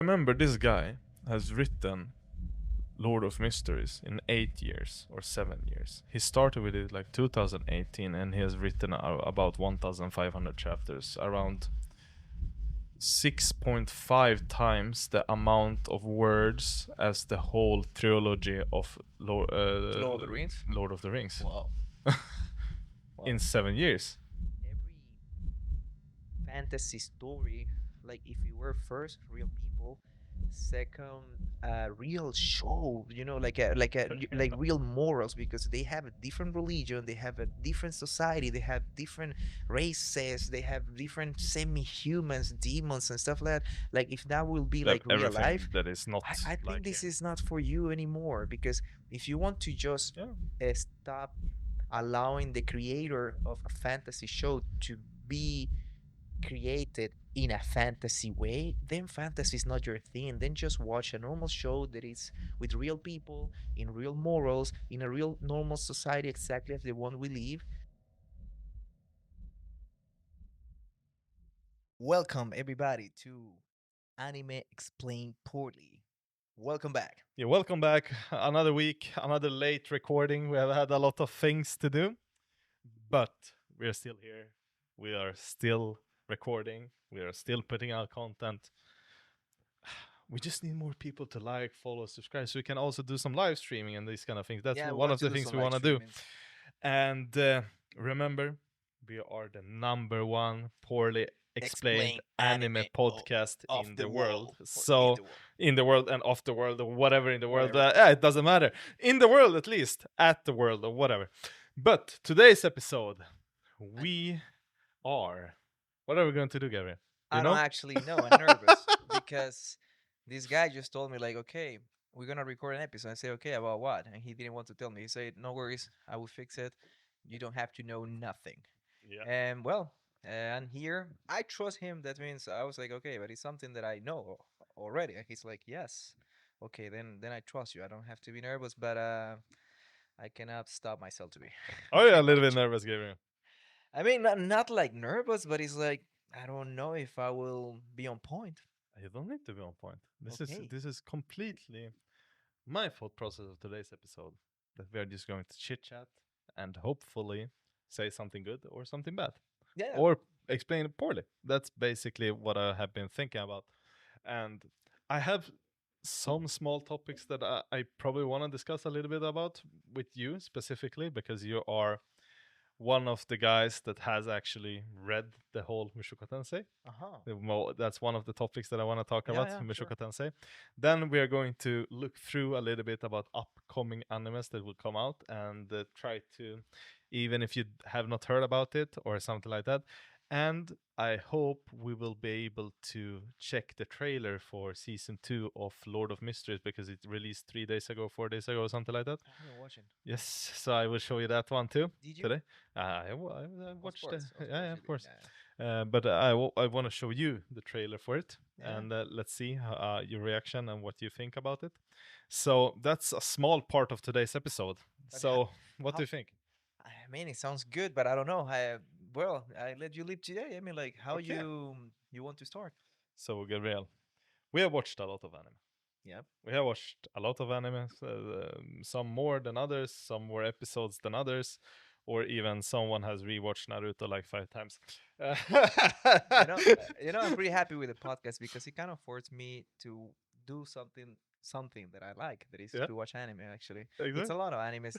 Remember, this guy has written Lord of Mysteries in 8 years or 7 years. He started with it like 2018, and he has written about 1,500 chapters, around 6.5 times the amount of words as the whole trilogy of Lord of the Rings. Lord of the Rings. Wow. In 7 years. Every fantasy story, like if you were first real people, second real show, like real morals, because they have a different religion, they have a different society, they have different races, they have different semi-humans, demons and stuff like that. Like if that will be like real Everything life, that is not I think like this here. is not for you anymore, because if you want to just stop allowing the creator of a fantasy show to be created in a fantasy way, then fantasy is not your thing. Then just watch a normal show that is with real people, in real morals, in a real normal society, exactly as the one we live. Welcome, everybody, to Anime Explained Poorly. Welcome back. Yeah, welcome back. Another week, another late recording. We have had a lot of things to do, but we are still here. We are still recording. We are still putting out content. We just need more people to like, follow, subscribe, so we can also do some live streaming and these kind of things. That's Yeah, we one want of to the do things some we live want to do. streamings. And remember, we are the number one poorly explained Explain anime anime podcast of in the the world. world or in So, the world. in the world and off the world, or whatever in the world, Whatever. it doesn't matter. In the world, at least, at the world, or whatever. But today's episode, we are. What are we going to do, Gabriel? You I don't know? actually know. I'm nervous because this guy just told me like, okay, we're gonna record an episode. I say, okay, about what? And he didn't want to tell me. He said, no worries, I will fix it. You don't have to know nothing. Yeah. And well, and here I trust him. That means I was like, okay, but it's something that I know already. And he's like, yes, okay, then I trust you. I don't have to be nervous, but I cannot stop myself to be. Oh, yeah, a Pretty little bit much. nervous, Gabriel. I mean, not like nervous, but it's like I don't know if I will be on point. You don't need to be on point. Okay. This is completely my thought process of today's episode. That we are just going to chit chat and hopefully say something good or something bad, Yeah. or explain it poorly. That's basically what I have been thinking about. And I have some small topics that I probably want to discuss a little bit about with you specifically, because you are one of the guys that has actually read the whole Mushoku Tensei. Uh huh. Well, that's one of the topics that I want to talk Yeah, about, yeah, sure. Mushoku Tensei. Then we are going to look through a little bit about upcoming animes that will come out, and try to, even if you have not heard about it or something like that. And I hope we will be able to check the trailer for season 2 of Lord of Mysteries, because it released 3 days ago, 4 days ago, or something like that. I haven't watched it. Yes, so I will show you that one too Did you? today. I Of watched course, of yeah, course yeah, you of did. course. Yeah. But I want to show you the trailer for it, Yeah. and let's see your reaction and what you think about it. So that's a small part of today's episode. But So what do how? you think? I mean, it sounds good, but I don't know. I let you live today. I mean, like, how Okay. you want to start? So Gabriel, we have watched a lot of anime. Yeah. We have watched a lot of anime, some more than others, some more episodes than others, or even someone has rewatched Naruto like 5 times. I'm pretty happy with the podcast because it kind of forced me to do something that I like. That is Yeah, to watch anime. Actually, it's exactly. a lot of animes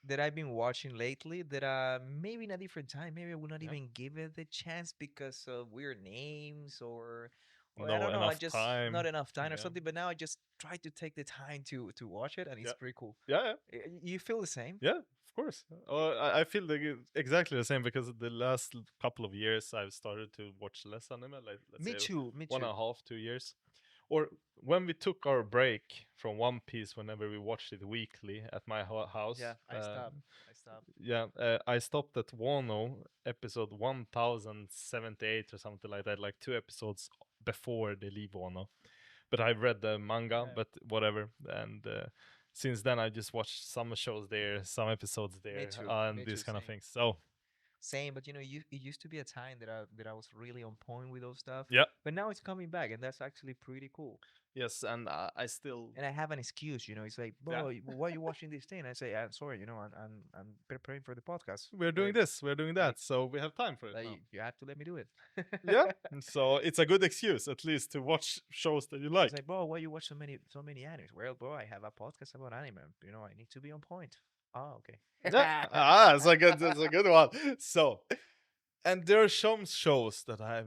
that I've been watching lately. That maybe in a different time, maybe I will not Yeah. even give it the chance because of weird names or I No don't know. I enough just time. not enough time or Yeah. something. But now I just try to take the time to watch it, and it's Yeah. pretty cool. Yeah. You feel the same? Yeah. Of course. I feel exactly the same, because the last couple of years I've started to watch less anime, like let's Me say too. Me one too. and a half, 2 years. Or when we took our break from One Piece, whenever we watched it weekly at my house. Yeah, I stopped. I stopped. Yeah, I stopped at Wano episode 1078 or something like that, like 2 episodes before they leave Wano. But I've read the manga, Yeah. but whatever. And since then, I just watched some shows there, some episodes Me there, too. and Me too. these kind of Same. things. So Same, but it used to be a time that I was really on point with those stuff, Yeah. but now it's coming back, and that's actually pretty cool. Yes, and I still. And I have an excuse, it's like, Yeah. bro, why are you watching this thing? I say, I'm sorry, I'm preparing for the podcast. We're doing Like, this, we're doing like, that, so we have time for it like now. you have to let me do it. Yeah, so it's a good excuse at least to watch shows that you It's like. like, bro, why you watch so many animes? Well, bro, I have a podcast about anime. I need to be on point. Oh, okay. Yeah, it's a good one. So, and there are some shows that I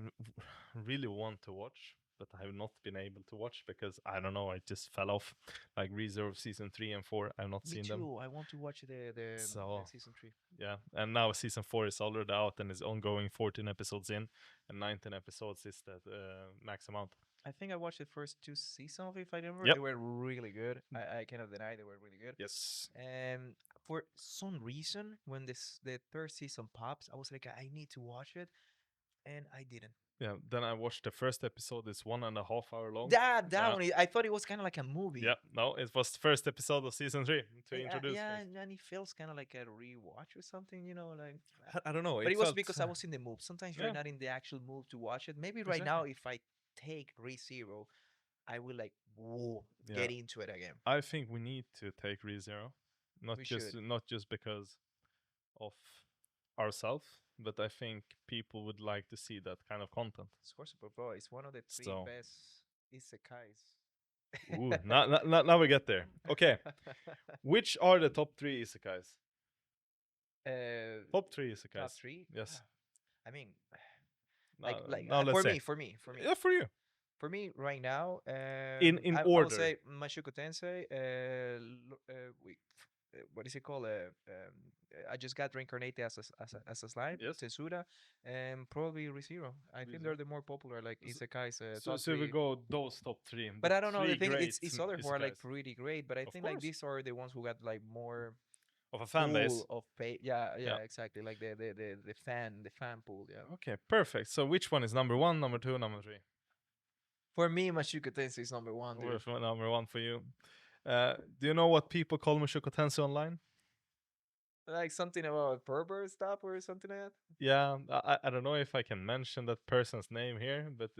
really want to watch, but I have not been able to watch because I don't know, I just fell off. Like Reserve season 3 and 4, I've not Me seen them. too. I want to watch the So season 3. yeah, and now season 4 is already out and is ongoing, 14 episodes in, and 19 episodes is the max amount. I think I watched the first 2 seasons, if I remember. Yep. They were really good. I cannot deny they were really good. Yes. And for some reason, when the third season pops, I was like, I need to watch it, and I didn't. Yeah. Then I watched the first episode. It's 1.5 hour long. That Yeah. one, I thought it was kind of like a movie. Yeah. No, it was the first episode of season 3 to introduce Yeah, things. and it feels kind of like a rewatch or something, like. I don't know. But it was felt, because I was in the mood. Sometimes you're yeah. not in the actual mood to watch it. Maybe right now, Exactly. if I take ReZero, I will like, whoa, Yeah. get into it again. I think we need to take ReZero, We should. not just because of ourselves, but I think people would like to see that kind of content. Source Super Bro is one of the 3 So, best isekais. ooh, now we get there. Okay, which are the top 3 isekais? Top 3 Top isekais. 3. Yes. I mean, Now, like now let's for say. me, for me, for me, Yeah, for you. for me right now. In I would order. say Mashuko Tensei. Wait, what is it called? I just got reincarnated as a slime. Yes. Tensura, and probably ReZero. I think they're ReZero. the more popular like isekais. So, Top so we 3. go those top 3. But I don't know. The three thing great it's other who are like isekais. pretty great. But I Of think like course. these are the ones who got like more Of a fan base. pool of pay. Yeah, Yeah. exactly. Like the fan pool. Yeah. Okay, perfect. So which one is number 1, number 2, number 3? For me, Mashuko Tensei is number 1, dude. Which one number 1 for you? Do you know what people call Mushoku Tensei online? Like something about pervert stuff or something like that. Yeah, I don't know if I can mention that person's name here, but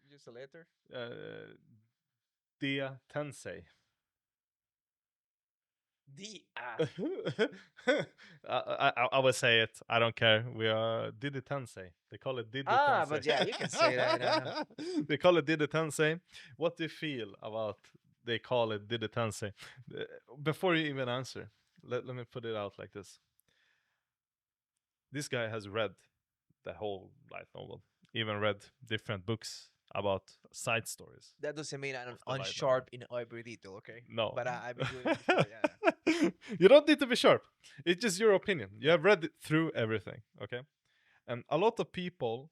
Just a letter. Dia Tensei. I will say it. I don't care. We are Didi Tensei. They call it Didi Tensei. But yeah, you can say that. They call it Didi Tensei. What do you feel about they call it Didi Tensei? Before you even answer, let me put it out like this. This guy has read the whole light novel, even read different books about side stories. That doesn't mean I'm Of the light unsharp in every detail, okay? No. But I've been doing it before, yeah. You don't need to be sharp. It's just your opinion. You have read it through everything, okay? And a lot of people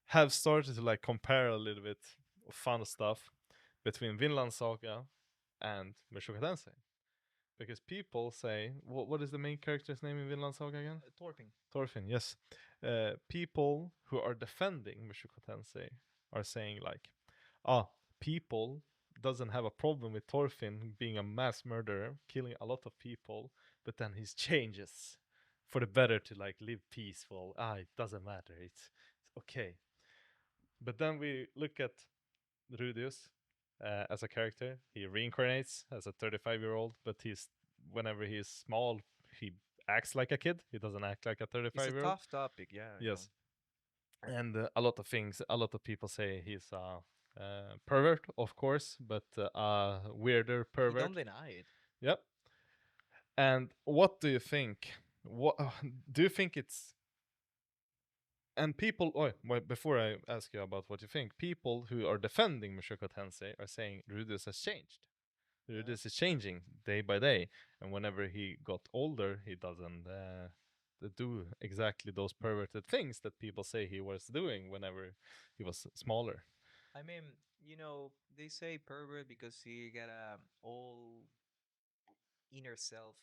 have started to like compare a little bit of fun stuff between Vinland Saga and Mushoku Tensei. Because people say, what is the main character's name in Vinland Saga again? Thorfinn. Thorfinn, yes. People who are defending Mushoku Tensei are saying like, people doesn't have a problem with Thorfinn being a mass murderer, killing a lot of people, but then he changes for the better to like live peaceful. It doesn't matter. It's okay. But then we look at Rudeus as a character. He reincarnates as a 35-year-old, but whenever he's small, he acts like a kid. He doesn't act like a It's a 35-year-old. tough topic, yeah. Yes. And a lot of people say he's a pervert, of course, but a weirder You pervert. don't deny it. Yep. And what do you think? What do you think it's? And people, before I ask you about what you think, people who are defending Mushoku Tensei are saying Rudeus has changed. Rudeus is changing day by day, and whenever he got older, he doesn't do exactly those perverted things that people say he was doing whenever he was smaller. I mean, they say pervert because he got a all inner self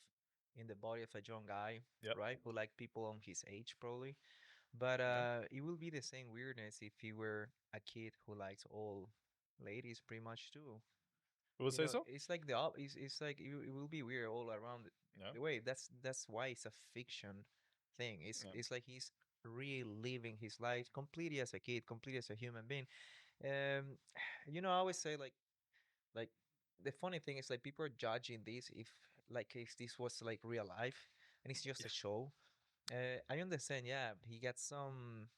in the body of a young guy, Yep. right? Who like people on his age, probably. But Yep. it will be the same weirdness if he were a kid who likes all ladies, pretty much too. You would say so? It's like it's like it will be weird all around Yeah. the way. That's why it's a fiction thing. It's Yeah. it's like he's reliving his life completely as a kid, completely as a human being. Um, I always say like the funny thing is like people are judging this if this was like real life and it's just Yeah. a show. I understand. Yeah, he got some.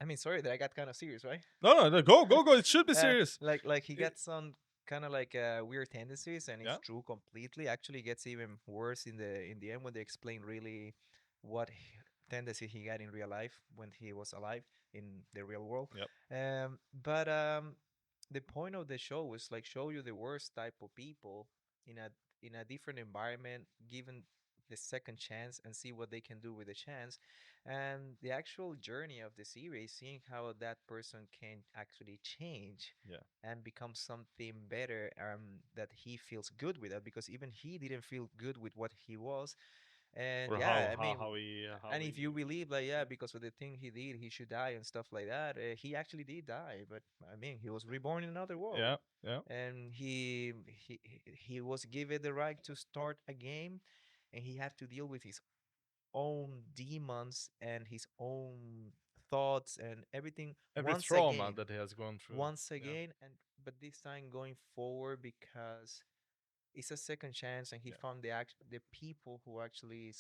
I mean, sorry that I got kind of serious, right? No, no, no, go, go, go. It should be uh, serious. like he It, got some kind of like weird tendencies, and it's yeah. true completely. Actually, it gets even worse in the end when they explain really what tendency he got in real life when he was alive in the real world. Yep. But the point of the show was like show you the worst type of people in a different environment, given the second chance and see what they can do with the chance. And the actual journey of the series, seeing how that person can actually change Yeah. and become something better, that he feels good with that, because even he didn't feel good with what he was. And Or yeah, I mean, how and if you we. believe like, yeah, because of the thing he did he should die and stuff like that, he actually did die, but I mean he was reborn in another world. Yeah. Yeah. And he was given the right to start a game, and he had to deal with his own demons and his own thoughts and everything Every once trauma again, that he has gone through. once Yeah. again. And but this time going forward, because it's a second chance, and he Yeah. found the people who actually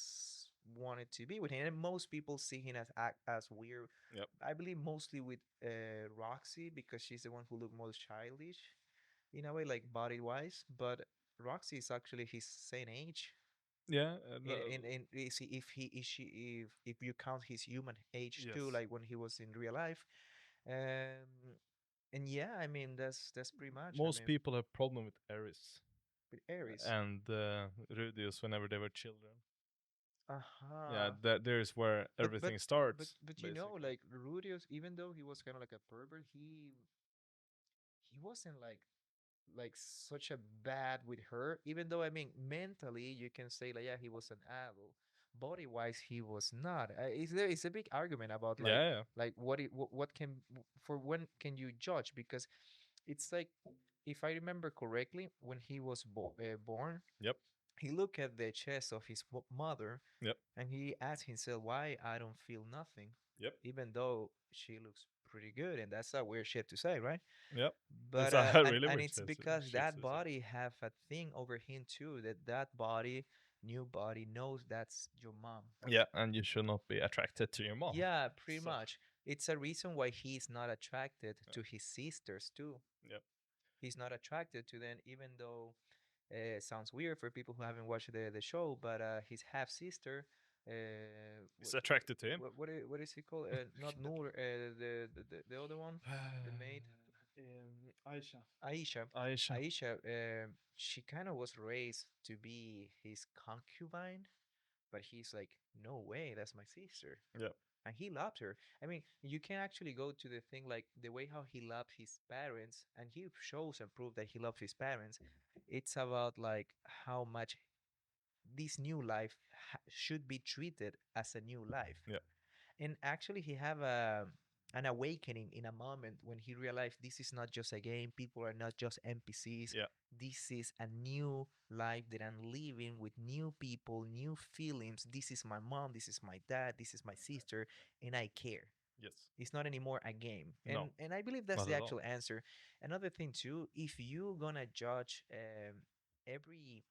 wanted to be with him. And most people see him as weird. Yep. I believe mostly with Roxy, because she's the one who looked most childish in a way, like body wise. But Roxy is actually his same age. Yeah. In if he is she if you count his human age too, Yes. like when he was in real life. um and yeah, I mean that's pretty much. I Most mean, people have problem with Eris with Aries. and Rudeus whenever they were children. Yeah, Uh-huh. that there's where but but everything but starts, but basically. like Rudeus, even though he was kind of like a pervert, he wasn't like such a bad with her. Even though, I mean, mentally you can say like, yeah, he was an adult. Body wise he was not. It's a big argument about Yeah, yeah. like what can for when can you judge, because it's like, if I remember correctly, when he was born, Yep. he looked at the chest of his mother, Yep. and he asked himself, why I don't feel nothing, Yep. even though she looks pretty good. And that's a weird shit to say, right? Yep. It's But a really and weird it's because shit that to say. body have a thing over him too, that body, new body, knows that's your mom. Yeah, and you should not be attracted to your mom. Yeah, pretty So, much. It's a reason why he's not attracted yeah. to his sisters too. Yep. He's not attracted to them, even though it sounds weird for people who haven't watched the show. But his half sister, He's attracted to him. what is he called? Not Noor, the other one, the maid, Aisha. Aisha. Aisha. Aisha, she kind of was raised to be his concubine, but he's like, no way, that's my sister. Yep. And he loved her. I mean, you can actually go to the thing like the way how he loved his parents, and he shows and prove that he loved his parents. It's about like how much this new life should be treated as a new life. Yep. And actually, he have a an awakening in a moment when he realized this is not just a game. People are not just NPCs. Yeah. This is a new life that I'm living with new people, new feelings. This is my mom. This is my dad. This is my sister, and I care. Yes. It's not anymore a game. No. And I believe that's Not the at all. actual answer. Another thing too, if you gonna judge every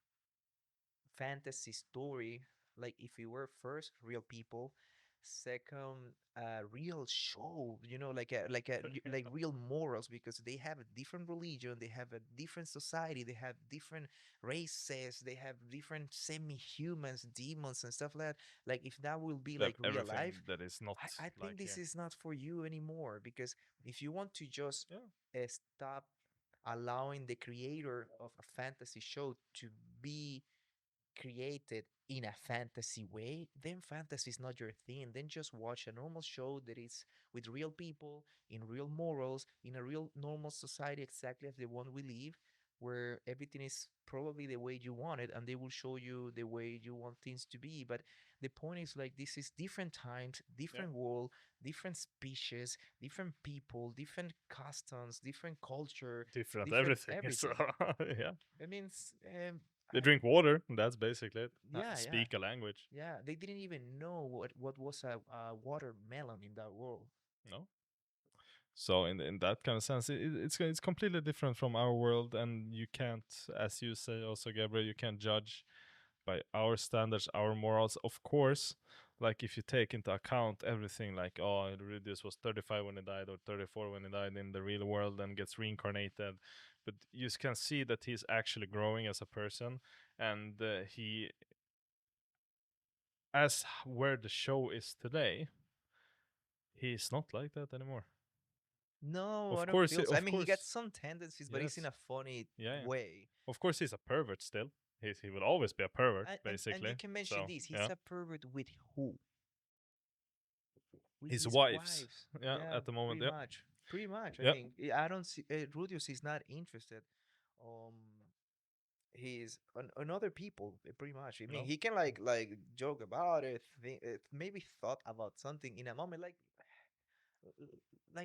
fantasy story, like if we were first real people, second real show, like real morals, because they have a different religion, they have a different society, they have different races, they have different semi-humans, demons and stuff like that. Like if that will be They have like real everything life, that is not I think like this here. is not for you anymore, because if you want to just Yeah. stop allowing the creator of a fantasy show to be created in a fantasy way, then fantasy is not your thing. Then just watch a normal show that is with real people, in real morals, in a real normal society, exactly as the one we live, where everything is probably the way you want it, and they will show you the way you want things to be. But the point is like this is different times, Yeah. different world, different species, different people, different customs, different culture, Different different everything. So everything. yeah. It means They I, drink water. And that's basically it. yeah. Speak a language. Yeah, they didn't even know what was a watermelon in that world. No. So in that kind of sense, it's completely different from our world, and you can't, as you say, also Gabriel, you can't judge by our standards, our morals. Of course, like if you take into account everything, like oh, Rudeus was 35 when he died, or 34 when he died in the real world, and gets reincarnated, but you can see that he's actually growing as a person, and he, as where the show is today, he's not like that anymore. No, I Of don't course, feel so. I of mean, he got course, some tendencies, but it's in yes, a funny yeah, yeah. way. Of course, he's a pervert still. He will always be a pervert, And you basically. can mention So this. He's yeah, a pervert with who? With his his wives. wives. Yeah, Yeah, at the moment. pretty Yeah, much. Pretty much. I yeah. mean, I don't see. Rudius is not interested. Um, he's on other people. Pretty much. I mean, No. he can like joke about it. Maybe thought about something in a moment, like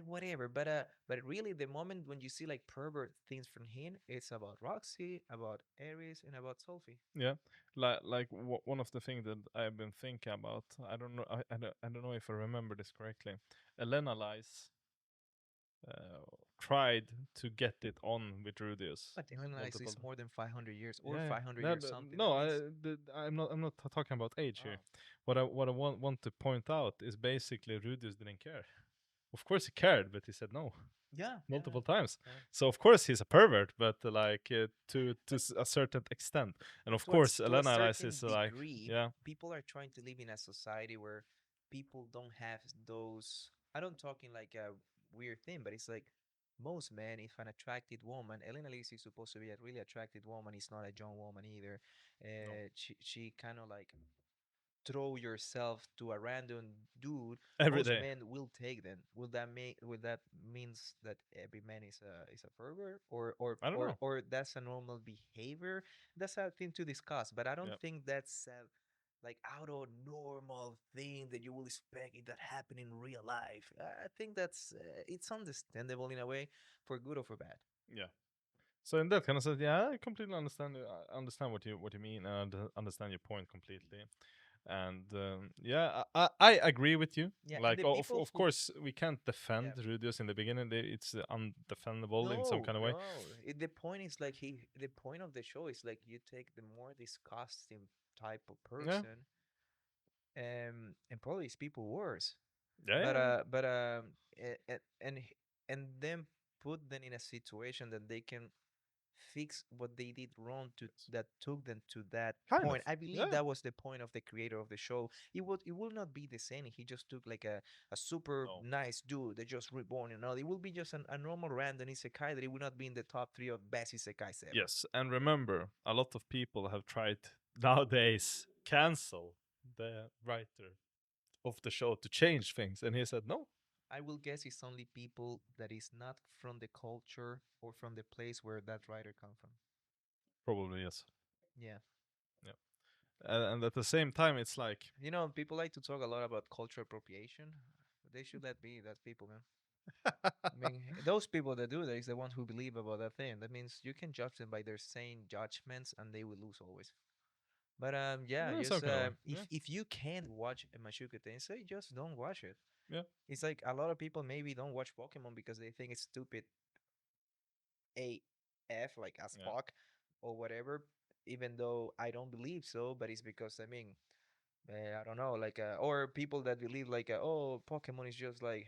whatever. But really, the moment when you see like pervert things from him, it's about Roxy, about Aries, and about Sophie. Yeah, one of the things that I've been thinking about. I don't know. I don't know if I remember this correctly. Elena Lies tried to get it on with Rudius But the analysis multiple. is more than 500 years or Yeah, yeah. 500 That, years something. That no, means I'm not talking about age here. oh What I want to point out is basically Rudius didn't care. Of course he cared, but he said no yeah multiple times. yeah. So of course he's a pervert, but to But a certain extent. And of to a, course to a Elena Rice certain is degree, yeah, people are trying to live in a society where people don't have those. I don't talking like a weird thing, but it's like most men, if an attracted woman, Elena Lee is supposed to be a really attracted woman. It's not a young woman either. no, She kind of like throw yourself to a random dude, every most day. men will take them. Will that means that every man is a pervert, I don't know. or that's a normal behavior? That's a thing to discuss. But I don't Yeah, think that's like out of normal thing that you will expect it that happen in real life. I think that's it's understandable in a way, for good or for bad. yeah. So in that kind of sense, yeah, I completely understand. I understand what you mean, and understand your point completely. And yeah, I agree with you. Yeah, and Like, the people of who course, we can't defend yeah. Rudius in the beginning. It's undefendable in some No, kind of way. no. The point is like the point of the show is like you take the more disgusting type of Yeah, person, and probably it's people worse. yeah, But yeah. and then put them in a situation that they can fix what they did wrong to Yes. that took them to that Kind of. point. I believe Yeah. that was the point of the creator of the show. It will not be the same. He just took like a super No. nice dude that just reborn and all. It will be just a normal random isekai that it will not be in the top three of best isekais ever. Yes, and remember, a lot of people have tried nowadays cancel the writer of the show to change things, and he said no. I will guess it's only people that is not from the culture or from the place where that writer come from. Probably yes. Yeah. Yeah. And at the same time, it's like People like to talk a lot about cultural appropriation. They should let be. That's people, man. I mean, those people that do that is the ones who believe about that thing. That means you can judge them by their sane judgments, and they will lose always. But yeah, some just kind of way. Yeah. if you can't watch a Mashuka Tensei, just don't watch it. Yeah. It's like a lot of people maybe don't watch Pokemon because they think it's stupid AF, like as Yeah. fuck or whatever. Even though I don't believe so, but it's because I mean, I don't know, like or people that believe like oh, Pokemon is just like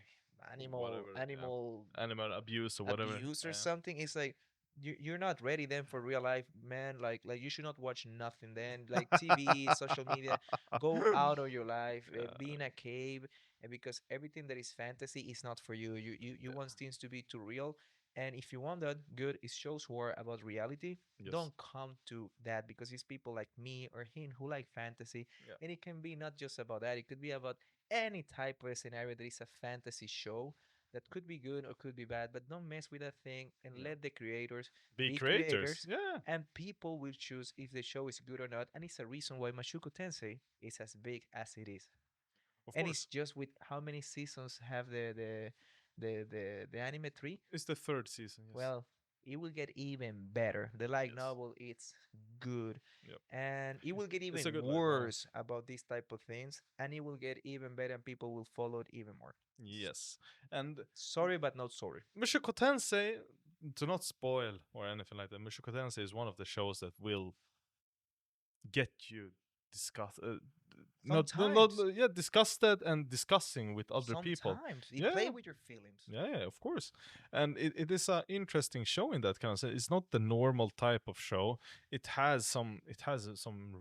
animal Whatever. Yeah. animal Animal abuse or whatever. abuse or Yeah. something. It's like you're not ready then for real life, man. Like you should not watch nothing then, like TV, social media. Go out of your life, be Yeah. in a cave, and because everything that is fantasy is not for you. You Yeah. want things to be too real. And if you want that, good. It shows who are about reality. Yes. Don't come to that because it's people like me or him who like fantasy, Yeah. and it can be not just about that. It could be about any type of scenario that is a fantasy show that could be good or could be bad, but don't mess with that thing and Yeah. let the creators Be be creators. creators, Yeah. and people will choose if the show is good or not. And it's a reason why Mashuko Tensei is as big as it is. Of And it's course. just with how many seasons have the anime three? It's the third season. Yes. Well, it will get even better. The light Yes. novel, it's good, Yep. and it will get It's a even good light novel. worse about these type of things, and it will get even better, and people will follow it even more. Yes. And Sorry, but not sorry. Mushoku Tensei, to not spoil or anything like that, Mushoku Tensei is one of the shows that will get you discuss not Sometimes, yeah, disgusted and discussing with other people. sometimes it play Yeah. with your feelings. Yeah, of course. And it is an interesting show in that kind of sense. It's not the normal type of show. It has some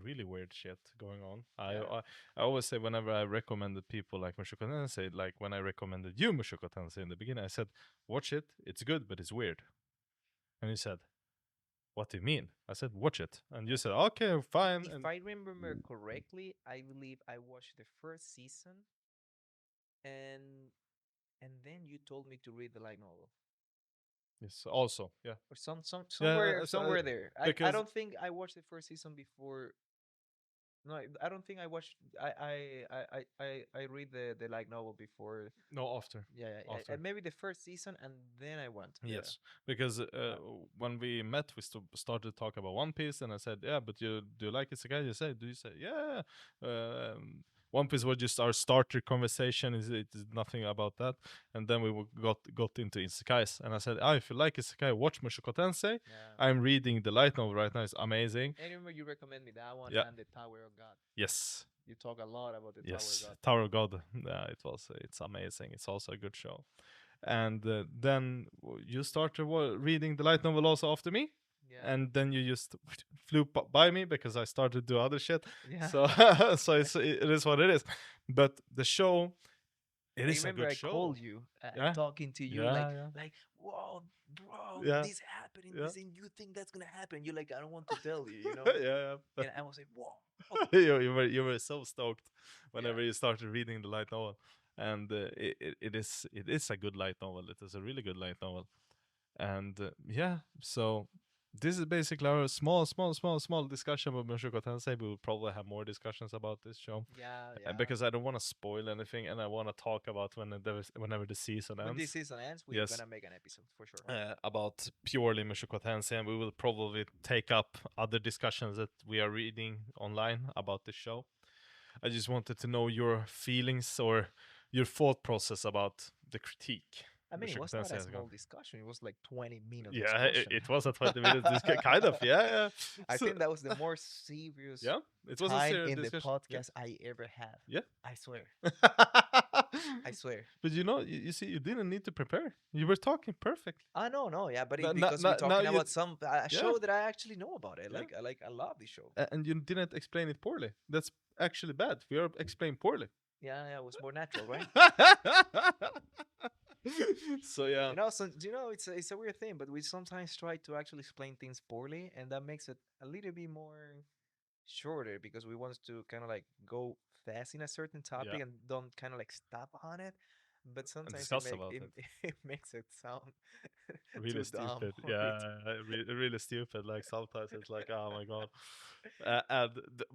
really weird shit going on. Yeah. I always say whenever I recommended people like Mushoku Tensei, like when I recommended you Mushoku Tensei in the beginning, I said, watch it, it's good, but it's weird. And you said, what do you mean? I said, watch it. And you said, okay, fine. If And I remember correctly, I believe I watched the first season, and then you told me to read the light novel, yes, also, yeah. or Yeah, somewhere there. I because don't think I watched the first season before. No, I don't think I watched. I read the light novel before. no, after. Yeah, After. maybe the first season, and then I went. Yeah. Yes, because when we met, we started to talk about One Piece, and I said, "Yeah, but you do you like Isekai?" You say, "Do you say yeah?" One Piece was just our starter conversation. It is nothing about that, and then we got into Isekais, and I said, "Ah, if you like Isekai, watch Mushoku Tensei. Yeah. I'm reading the light novel right now. It's amazing." I remember you recommend me that one Yeah. and the Tower of God. Yes. You talk a lot about the Yes, Tower of God. Tower of God. Yeah, it's amazing. It's also a good show. And then you started reading the light novel also after me, Yeah. and then you just flew by me because I started to do other shit. Yeah. So so it is what it is. But the show, it I is a remember good I show. called you, Yeah. talking to you, Yeah. whoa, bro, Yeah. this happening, Yeah. this, and you think that's gonna happen? You're like, I don't want to tell you, Yeah. And I was like, whoa. You were so stoked whenever Yeah. you started reading the light novel, and it is a good light novel. It is a really good light novel, and yeah. So this is basically our small discussion about Mushoku Tensei. We will probably have more discussions about this show, Yeah, yeah. because I don't want to spoil anything, and I want to talk about whenever the season When this ends. season ends, we're Yes, gonna make an episode for sure. about purely Mushoku Tensei, and we will probably take up other discussions that we are reading online about the show. I just wanted to know your feelings or your thought process about the critique. I mean, it Mushoku was not Tensei a has small gone. discussion. It was like 20-minute Yeah, discussion. it was a 20 minutes discussion, kind of. Yeah. I So, think that was the more serious yeah, it was a time serious in the discussion. podcast I ever had. Yeah. I swear. Yeah. I swear. But you see, you didn't need to prepare. You were talking perfectly. No, yeah, but No- it's no- because no- we're now talking you- about a Yeah. show that I actually know about it. Yeah. I love this show. And you didn't explain it poorly. That's actually bad. We are explained poorly. Yeah, it was more natural, right? So yeah. It's a weird thing, but we sometimes try to actually explain things poorly, and that makes it a little bit more shorter because we want to kind of like go fast in a certain topic Yeah. and don't kind of like stop on it. But sometimes discuss about it. it makes it sound Really too dumb. stupid. or Yeah, ret- really stupid. Like sometimes it's like, oh my god.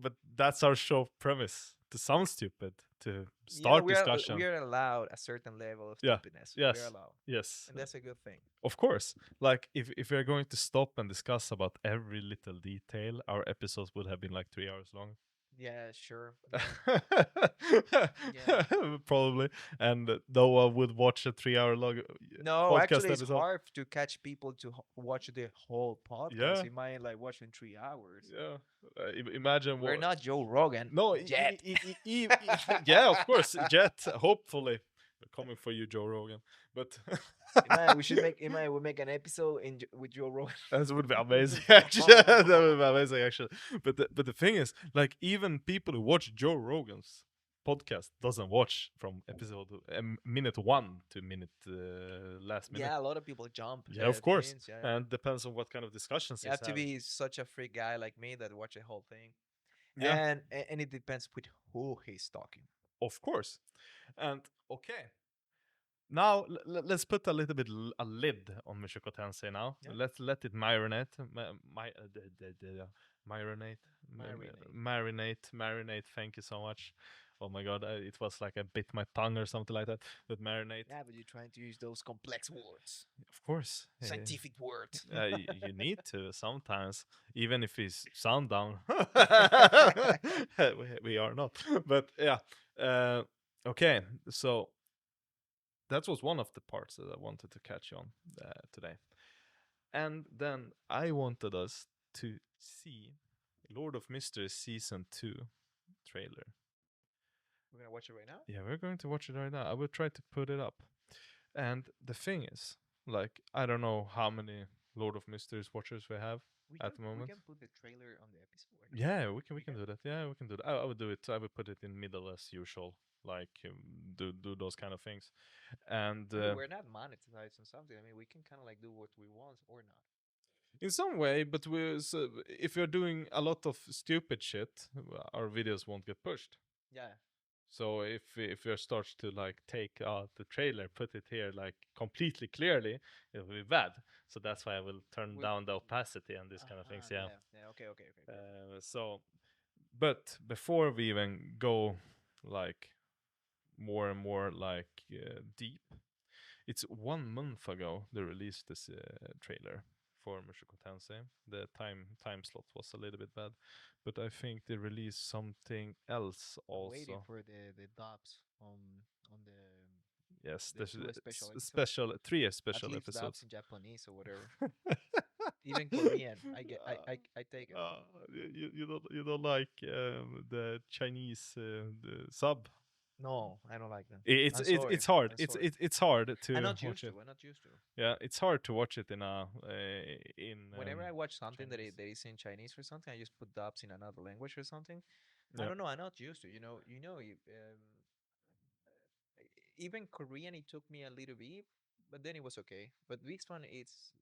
But that's our show premise: to sound stupid, to Yeah, start discussion. we are allowed a certain level of Yeah. stupidness. We are Yes. allowed, Yes, and that's a good thing. of course. Like if we're going to stop and discuss about every little detail, our episodes would have been like 3 hours long. Yeah, sure. Probably. And Noah would watch a 3 hour long No, podcast actually, it's episode. hard to catch people to watch the whole podcast. Yeah. You might like watch in 3 hours. Yeah. Imagine We're what. not Joe Rogan. No, yet. Yeah, of course, Jet. Hopefully, we're coming for you, Joe Rogan. But We make an episode with Joe Rogan. that would be amazing. Actually, that would be amazing. Actually, but the thing is, like, even people who watch Joe Rogan's podcast doesn't watch from episode minute 1 to minute last minute. Yeah, a lot of people jump. Yeah, of course, things, yeah. and depends on what kind of discussions You he's have to having. be such a freak guy like me that watch the whole thing. Yeah. And it depends with who he's talking. Of course. And okay. Now let's put a little bit a lid on Mushoku Tensei now. Yeah. Let's let it marinate. Marinate. Marinate. Thank you so much. Oh my god, it was like I bit my tongue or something like that with marinate. Yeah, but you're trying to use those complex words, Of course, scientific words. you need to sometimes, even if it's sound down. We are not, but yeah. Okay, so that was one of the parts that I wanted to catch on today, and then I wanted us to see Lord of Mysteries season 2 trailer. We're gonna watch it right now. Yeah, we're going to watch it right now. I will try to put it up. And the thing is, like, I don't know how many Lord of Mysteries watchers we have at the We moment. can put the trailer on the episode. Right now. Yeah, we can do that. Yeah, we can do that. I would do it. I would put it in middle as usual. Like do those kind of things. And I mean, we're not monetized on something. I mean, we can kind of like do what we want or not. in some way, but if we're doing a lot of stupid shit, our videos won't get pushed. Yeah. So if we start to like take out the trailer, put it here like completely clearly, it will be bad. So that's why I will turn down the opacity and these kind of things. Yeah. Yeah. Okay. So, but before we even go like more and more like deep, it's 1 month ago they released this trailer for Mushoku Tensei. The time slot was a little bit bad, but I think they released something else also. Waiting for the dubs on the Yes, the there's two special episodes. special 3 at special least episodes. dubs in Japanese or whatever. Even Korean, I take it. You don't like the Chinese the sub. No, I don't like them. It's I'm it's sorry, hard. I'm sorry. It's hard to I'm not watch used to. it. I'm not used to. Yeah, it's hard to watch it in a in. Whenever I watch something Chinese. that is in Chinese or something, I just put dubs in another language or something. I Yeah. don't know. I'm not used to. Even Korean, it took me a little bit, but then it was okay. But this one, it's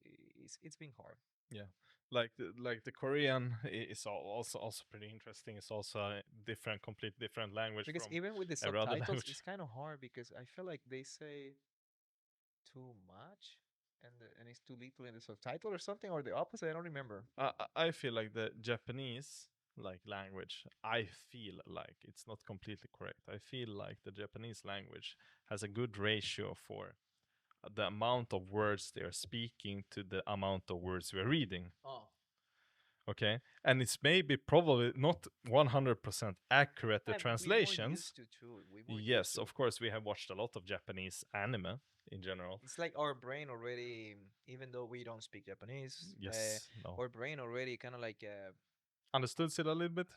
been hard. Yeah, like the Korean is also pretty interesting. It's also a complete different language Because from even with the every other subtitles, language. it's kind of hard because I feel like they say too much and it's too little in the subtitle or something, or the opposite. I don't remember. I feel like the Japanese like language. I feel like it's not completely correct. I feel like the Japanese language has a good ratio for the amount of words they are speaking to the amount of words we're reading. Oh, Okay, and it's maybe probably not 100% accurate the we're more translations. used to too. We're more used Yes, to. of course, we have watched a lot of Japanese anime in general. It's like our brain already, even though we don't speak Japanese, Yes, no. our brain already kind of like Understood it a little bit.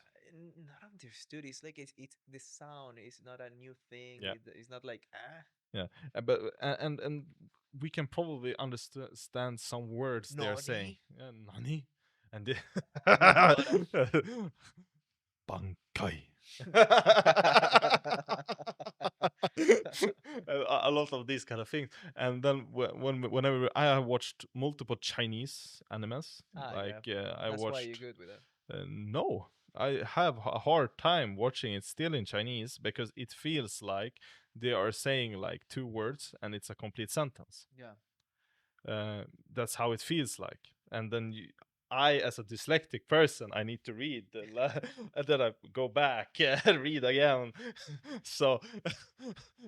not understood. It's like it's the sound is not a new thing. Yeah. It's not like Yeah, but and we can probably understand some words they're saying. Nani? And Bankai. A lot of these kind of things, and then whenever I have watched multiple Chinese animes, I That's watched. why you're good with it. No, I have a hard time watching it still in Chinese because it feels like they are saying like 2 words and it's a complete sentence. Yeah. That's how it feels like, and then I, as a dyslexic person, I need to read and then I go back and read again. So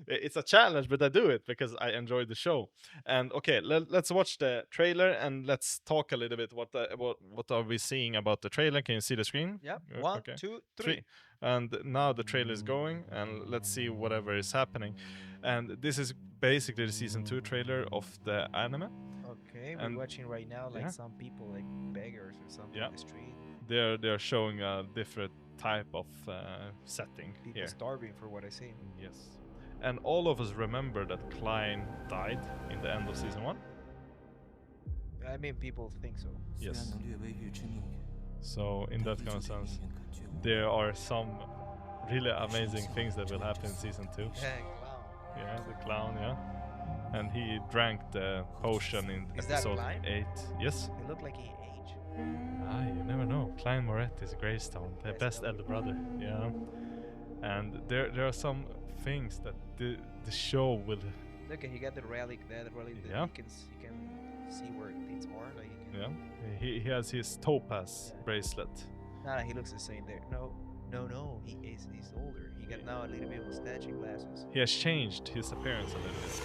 it's a challenge, but I do it because I enjoy the show. And okay, let's watch the trailer and let's talk a little bit. What are we seeing about the trailer? Can you see the screen? Yep. 1, Okay. 2, 3. And now the trailer is going, and let's see whatever is happening. And this is basically the season 2 trailer of the anime. Okay, And- we're watching right now like yeah. some people like beggars or something Yeah. on the street. They're showing a different type of setting People here. starving for what I see. Yes, and all of us remember that Klein died in the end of season 1. I mean, people think so. 虽然 Yes. 能略微预知命运， So in 但 that 遗 kind of 嘱对 sense, 命运感觉无 there are some really amazing things that will happen in season 2. Yeah, clown. Yeah, the clown, yeah. And he drank the potion in Is that episode Klein? 8. Yes. It looked like he aged. You never know. Klein Moret is Greystone, the Best best elder. elder brother. Yeah. And there are some things that the show will. Look, he got the relic there. The relic that Yeah. he can see where things are. Like he can. Yeah. He has his topaz Yeah. bracelet. Nah, he looks the same there. No, No, he's older. He got now a little bit of mustache and glasses. He has changed his appearance a little bit.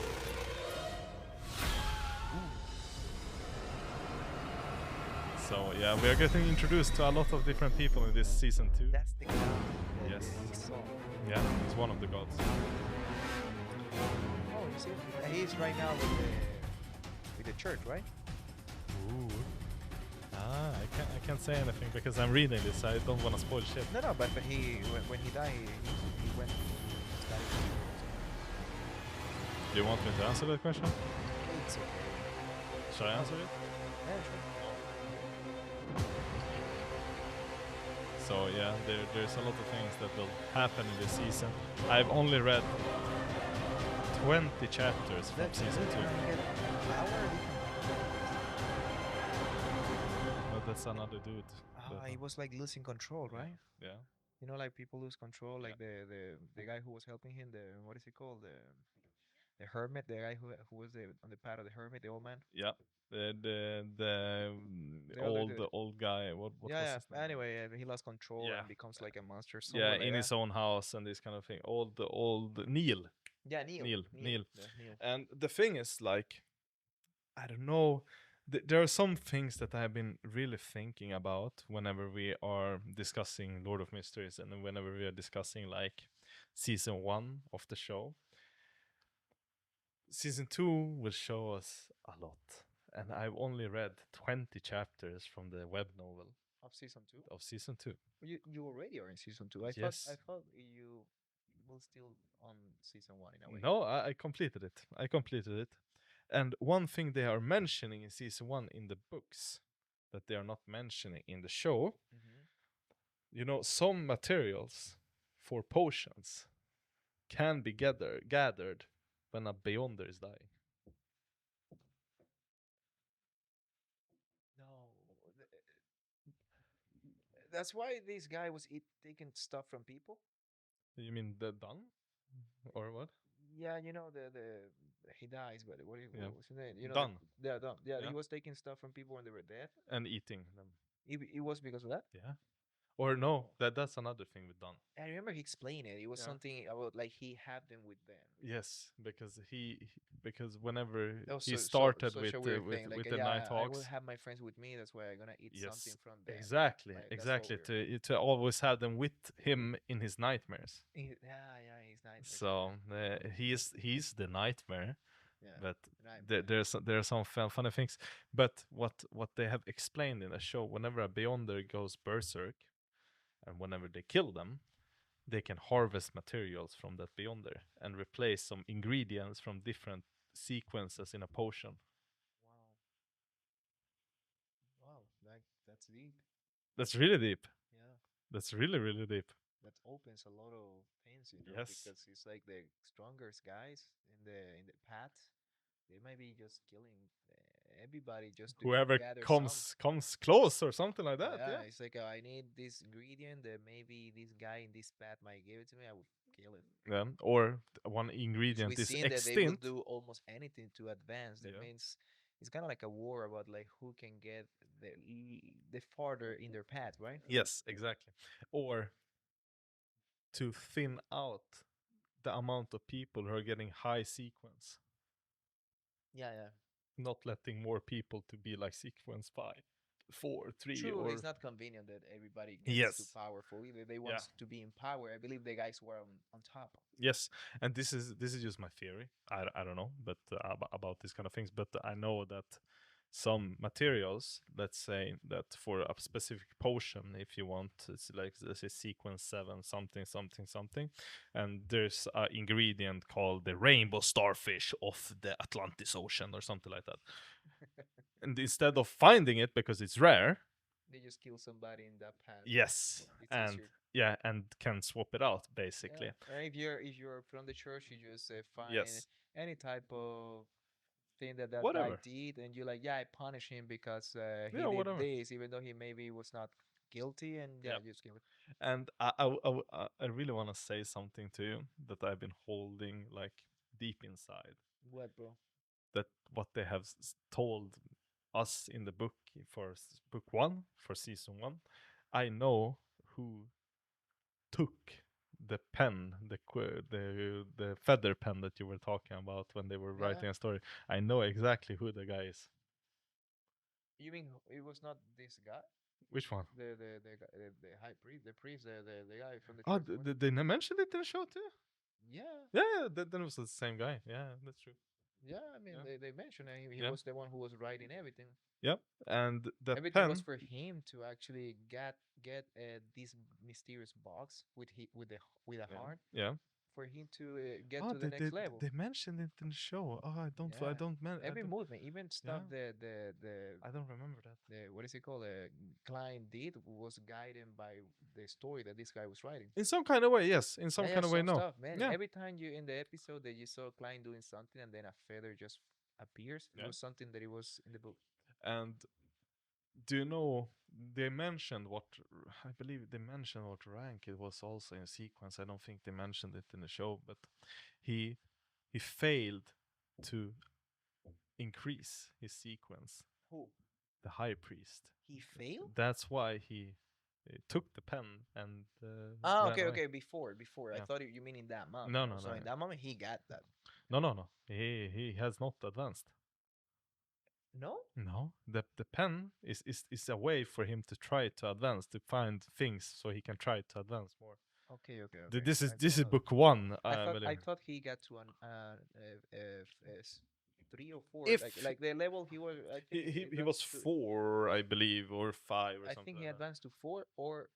So yeah, we are getting introduced to a lot of different people in this season 2. That's the guy that Yes. he saw. Yeah, he's one of the gods. Oh, you see, he's right now with the church, right? Ooh. I can't say anything because I'm reading this. I don't want to spoil shit. No, but he when he died, he went. Do you want me to answer that question? It's okay. Shall I answer it? Yeah, sure. So yeah, there's a lot of things that will happen in this season. I've only read 20 chapters from season 2. But that's another dude. He was like losing control, right? Yeah. You know, like people lose control. Like the guy who was helping him, what is it called? The hermit, the guy who was on the path of the hermit, the old man. Yeah. The other dude. old guy. What was his name? Anyway, he lost control Yeah. and becomes like a monster. Yeah, Somewhere like in that. his own house and this kind of thing. Old Neil. Yeah, Neil. Neil. Neil. And the thing is, like, I don't know. There are some things that I've been really thinking about whenever we are discussing Lord of Mysteries and whenever we are discussing like season 1 of the show. Season 2 will show us a lot. And I've only read 20 chapters from the web novel Of season 2. of season 2. You already are in season 2. I Yes. thought you will still on season 1 in a way. No, I completed it. And one thing they are mentioning in season 1 in the books that they are not mentioning in the show, you know, some materials for potions can be gathered when a Beyonder is dying. No. That's why this guy was taking stuff from people. You mean the Dun? Or what? Yeah, you know the he dies, but what Yeah. was his name? You know, Dun. Dun. Yeah, Yeah. he was taking stuff from people when they were dead. And eating them. It was because of that. Yeah. Or no, that's another thing with Dun. I remember he explained it. It was something about like he had them with them. Yes, because because whenever he Such started a with weird thing. with Like, the yeah, I will Nighthawks. have my friends with me. That's why I'm gonna eat something from them. Exactly, Like, that's so exactly. weird. To always have them with him in his nightmares. Yeah, he's nice. So he's the nightmare. Yeah, But nightmare. there are some funny things. But what they have explained in the show, whenever a Beyonder goes berserk, and whenever they kill them, they can harvest materials from that Beyonder and replace some ingredients from different sequences in a potion. Wow, that's deep. That's really deep. Yeah, That's really, really deep. that opens a lot of things, you know, Yes. because it's like the strongest guys in the path. They might be just killing everybody just to Whoever gather comes close or something like that. Yeah. It's like I need this ingredient that maybe this guy in this path might give it to me. I would kill it. Yeah. Or one 'Cause ingredient we've is seen that they will extinct. do almost anything to advance. That Yeah. means it's kind of like a war about like who can get the farther in their path, right? Yes, exactly. Or to thin out the amount of people who are getting high sequence, Yeah. not letting more people to be like sequence 5, 4, 3, True, or it's not convenient that everybody gets Yes. too powerful. Either they want to be in power. I believe the guys were on top. yes. And this is just my theory. I don't know, but about these kind of things. But I know that some materials, let's say that for a specific potion, if you want, it's like let's say sequence 7 something, and there's an ingredient called the rainbow starfish of the Atlantis Ocean or something like that. And instead of finding it because it's rare, They just kill somebody in that path. yes, It's and easier. yeah, and can swap it out basically. Yeah. If you're from the church, you just find Yes. any type of thing that guy Whatever. did, and you're like, yeah, I punish him because he Yeah, did whatever. this, even though he maybe was not guilty, and Yep. just kill it. And I really want to say something to you that I've been holding like deep inside. What, bro? That what they have told us in the book for book 1 for season 1, I know who took the pen, the feather pen that you were talking about when they were Yeah. writing a story. I know exactly who the guy is. You mean it was not this guy? Which one? The high priest, the priest, the guy from the Oh, church, was it? they mentioned it in the show too. Yeah, Yeah, then it was the same guy. Yeah, that's true. yeah. I mean, Yeah, they mentioned he yeah, was the one who was writing everything. yeah. And the Everything was pen. for him to actually get this mysterious box with a Yeah, heart yeah. for him to get Oh, to the next level. they mentioned it in the show. Oh, I Yeah, don't man. every movement, even stuff Yeah, I don't remember that. the what is it called? Klein did was guided by the story that this guy was writing. In some kind of way, yes. In some Yeah, yeah, kind of way, some no. stuff, man. Yeah, Every time you in the episode that you saw Klein doing something and then a feather just appears, it yeah. was something that it was in the book. And do you know they mentioned what I believe they mentioned what rank it was also in sequence. I don't think they mentioned it in the show, but he he failed to increase his sequence. Who? The high priest. He failed? That's why he took the pen and Oh, ran okay, away. okay. Before. I Yeah. thought you mean in that moment. No, No, no, so no, in that moment he got that. no. He has not advanced. No? No, the pen is a way for him to try to advance, to find things so he can try to advance more. Okay, okay, Th- okay. This is I this didn't is know that. book one, I I thought I believe. thought he got to an 3 or 4, If like the level he was. I think he advanced was to- 4, I believe, or 5 or I something think he like that. advanced to 4, or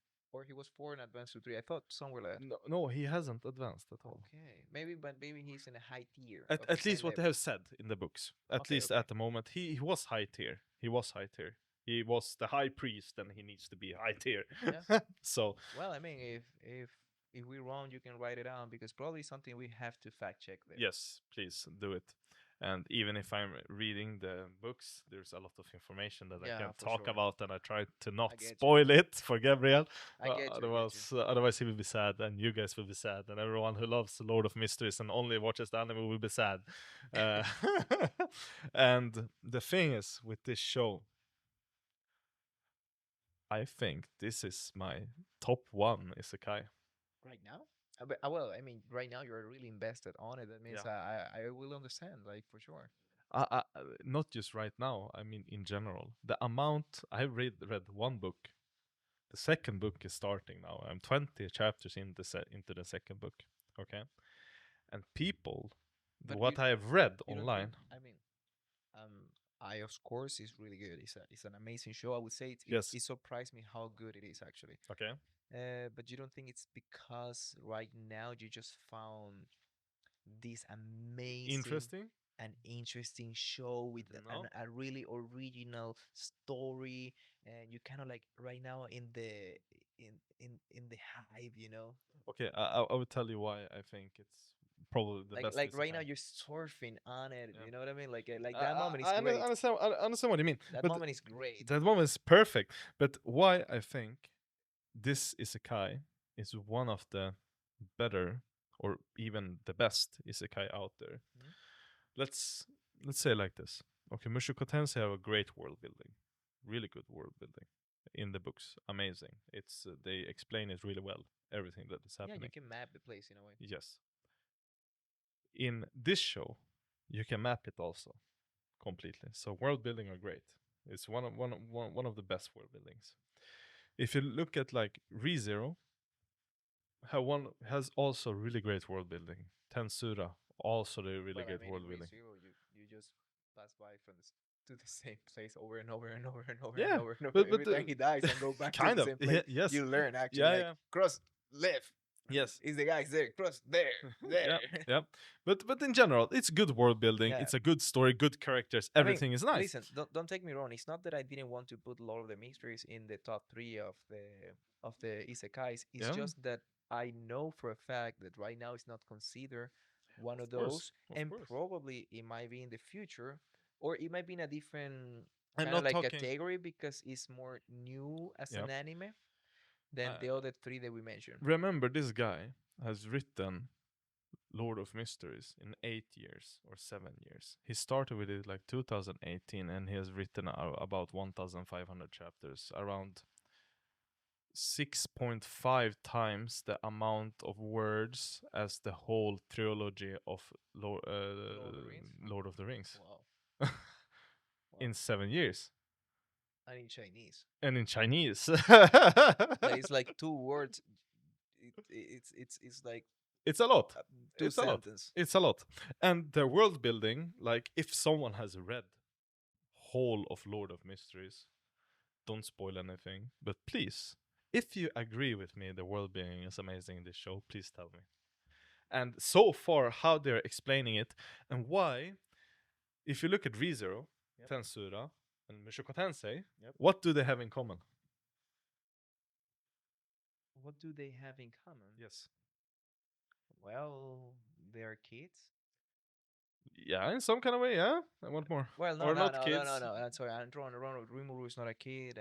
he was 4 and advanced to 3. I thought somewhere like that. No, he hasn't advanced at all. Okay, but maybe he's in a high tier. At, of the at least same what they level. have said in the books. At Okay, least okay. at the moment, he was high tier. He was high tier. He was the high priest, and he needs to be high tier. Yeah. So Well, I mean, if we're wrong, you can write it down because probably something we have to fact check there. yes, please do it. And even if I'm reading the books, there's a lot of information that I Yeah, can't for talk sure. about, and I try to not I get you. spoil it for Gabriel. I get you. I get you. Otherwise he will be sad, and you guys will be sad, and everyone who loves the Lord of Mysteries and only watches the anime will be sad. Uh, and the thing is, with this show, I think this is my top 1 isekai. Right now? Well, I mean, right now you're really invested on it. That means Yeah. I will understand, like for sure. Not just right now. I mean, in general, the amount I read 1 book. The second book is starting now. I'm 20 chapters into the second book. Okay, and people, But what I have read you don't online. think? I mean, I of course is really good. It's an amazing show. I would say Yes. it surprised me how good it is actually. Okay. But you don't think it's because right now you just found this amazing and interesting show with No. a really original story, and you kind of like right now in the hype, you know, Okay, I will tell you why I think it's probably the best. like right now isekai. you're surfing on it. Yeah. You know what I mean? Like that moment is I great. understand what you mean. That but moment is great. That moment is perfect. But why I think this isekai is one of the better or even the best isekai out there. Mhm. Let's say it like this. Okay, Mushoku Tensei have a great world building, really good world building in the books. Amazing. It's they explain it really well. Everything that is Yeah, happening. you can map the place in a way. Yes. In this show, you can map it also completely. So world building are great. It's one of the best world buildings. If you look at like ReZero, has also really great world building. Tensura also the really Well, I great mean, world in building. ReZero, you just pass by from to the same place over and over and over and over Yeah, and over and over. but Every time he dies and go back to kind the of, same place, yes, you learn actually yeah, like yeah. cross left. Yes. Is the guys there? Cross there, there. Yeah. But in general, it's good world building. Yeah. It's a good story, good characters. I mean, Everything is nice. Listen, don't take me wrong. It's not that I didn't want to put Lord of the Mysteries in the top 3 of the isekais. It's Yeah. just that I know for a fact that right now it's not considered one of course, those, of and course. probably it might be in the future, or it might be in a different I'm kind of not like talking. category because it's more new as Yep. an anime than the other 3 that we mentioned. Remember, this guy has written Lord of Mysteries in 8 years or 7 years. He started with it like 2018, and he has written about 1,500 chapters, around 6.5 times the amount of words as the whole trilogy of Lord of the Rings. Lord of the Rings Wow. Wow. in 7 years, And in Chinese, and in Chinese. that is like two words. It's like It's a lot. uh, two It's a lot. sentence. It's a lot. And the world building, like if someone has read whole of Lord of Mysteries, don't spoil anything, but please, if you agree with me, the world building is amazing in this show, please tell me. And so far, how they're explaining it and why, if you look at ReZero, Yep. Tensura, and Mushoku Tensei, Yep. what do they have in common? What do they have in common? Yes. Well, they are kids. Yeah, in some kind of way, yeah. I want more. Well, no, Or no, not no, no, kids. no, no. I'm sorry. I'm wrong. Rimuru is not a kid.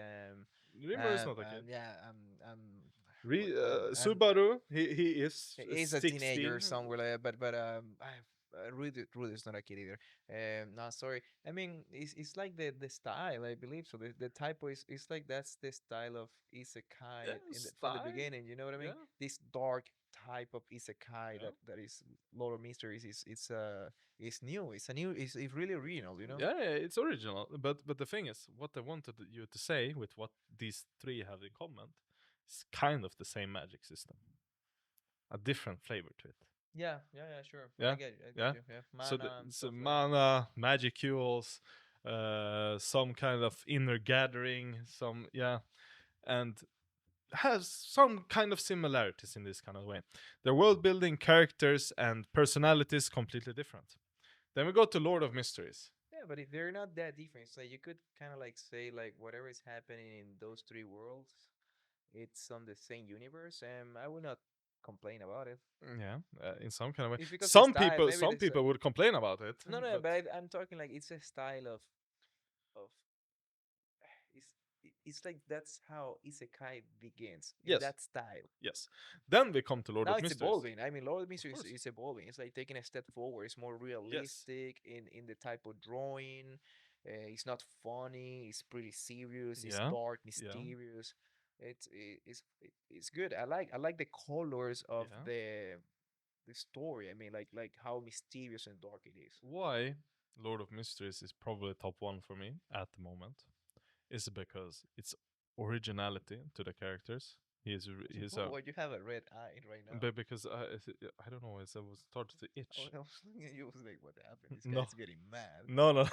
Rimuru is not a kid. Yeah. Subaru, he is He's a 16. teenager somewhere like that, but Rude is not a kid either. No, sorry. I mean, it's like the style, I believe so. The typo is like that's the style of isekai Yeah, from the style. beginning. You know what I mean? Yeah, This dark type of isekai yeah. that is Lord of Mysteries is new. It's really original. You know? Yeah, yeah, it's original. But the thing is, what I wanted you to say with what these three have in common is kind of the same magic system, a different flavor to it. Yeah, sure. Yeah, I yeah. get you. Yeah, So mana and so stuff like that. mana, magicules, some kind of inner gathering, some yeah, and has some kind of similarities in this kind of way. The world building, characters, and personalities completely different. Then we go to Lord of Mysteries. Yeah, but if they're not that different, so you could kind of like say like whatever is happening in those three worlds, it's on the same universe, and I would not complain about it. Yeah, in some kind of way. It's because the Some style, people, maybe some the people would complain about it, no, no, but but I'm talking like it's a style of it's it's like that's how isekai begins in yes, that style. yes. Then we come to Lord Now of it's Mysteries. evolving. I mean, Lord of Of Mysteries course. is evolving. It's like taking a step forward. It's more Yes. realistic in the type of drawing. It's not funny. It's pretty serious. It's Yeah. dark, Yeah. mysterious. It's good. I like the colors of Yeah. the story. I mean, like how mysterious and dark it is. Why Lord of Mysteries is probably top one for me at the moment is because it's originality to the characters. He's a Well, you have a red eye right now. but because I don't know, I was started to I itch. was looking at you. I was like, what happened? This No, guy's getting mad. no, no,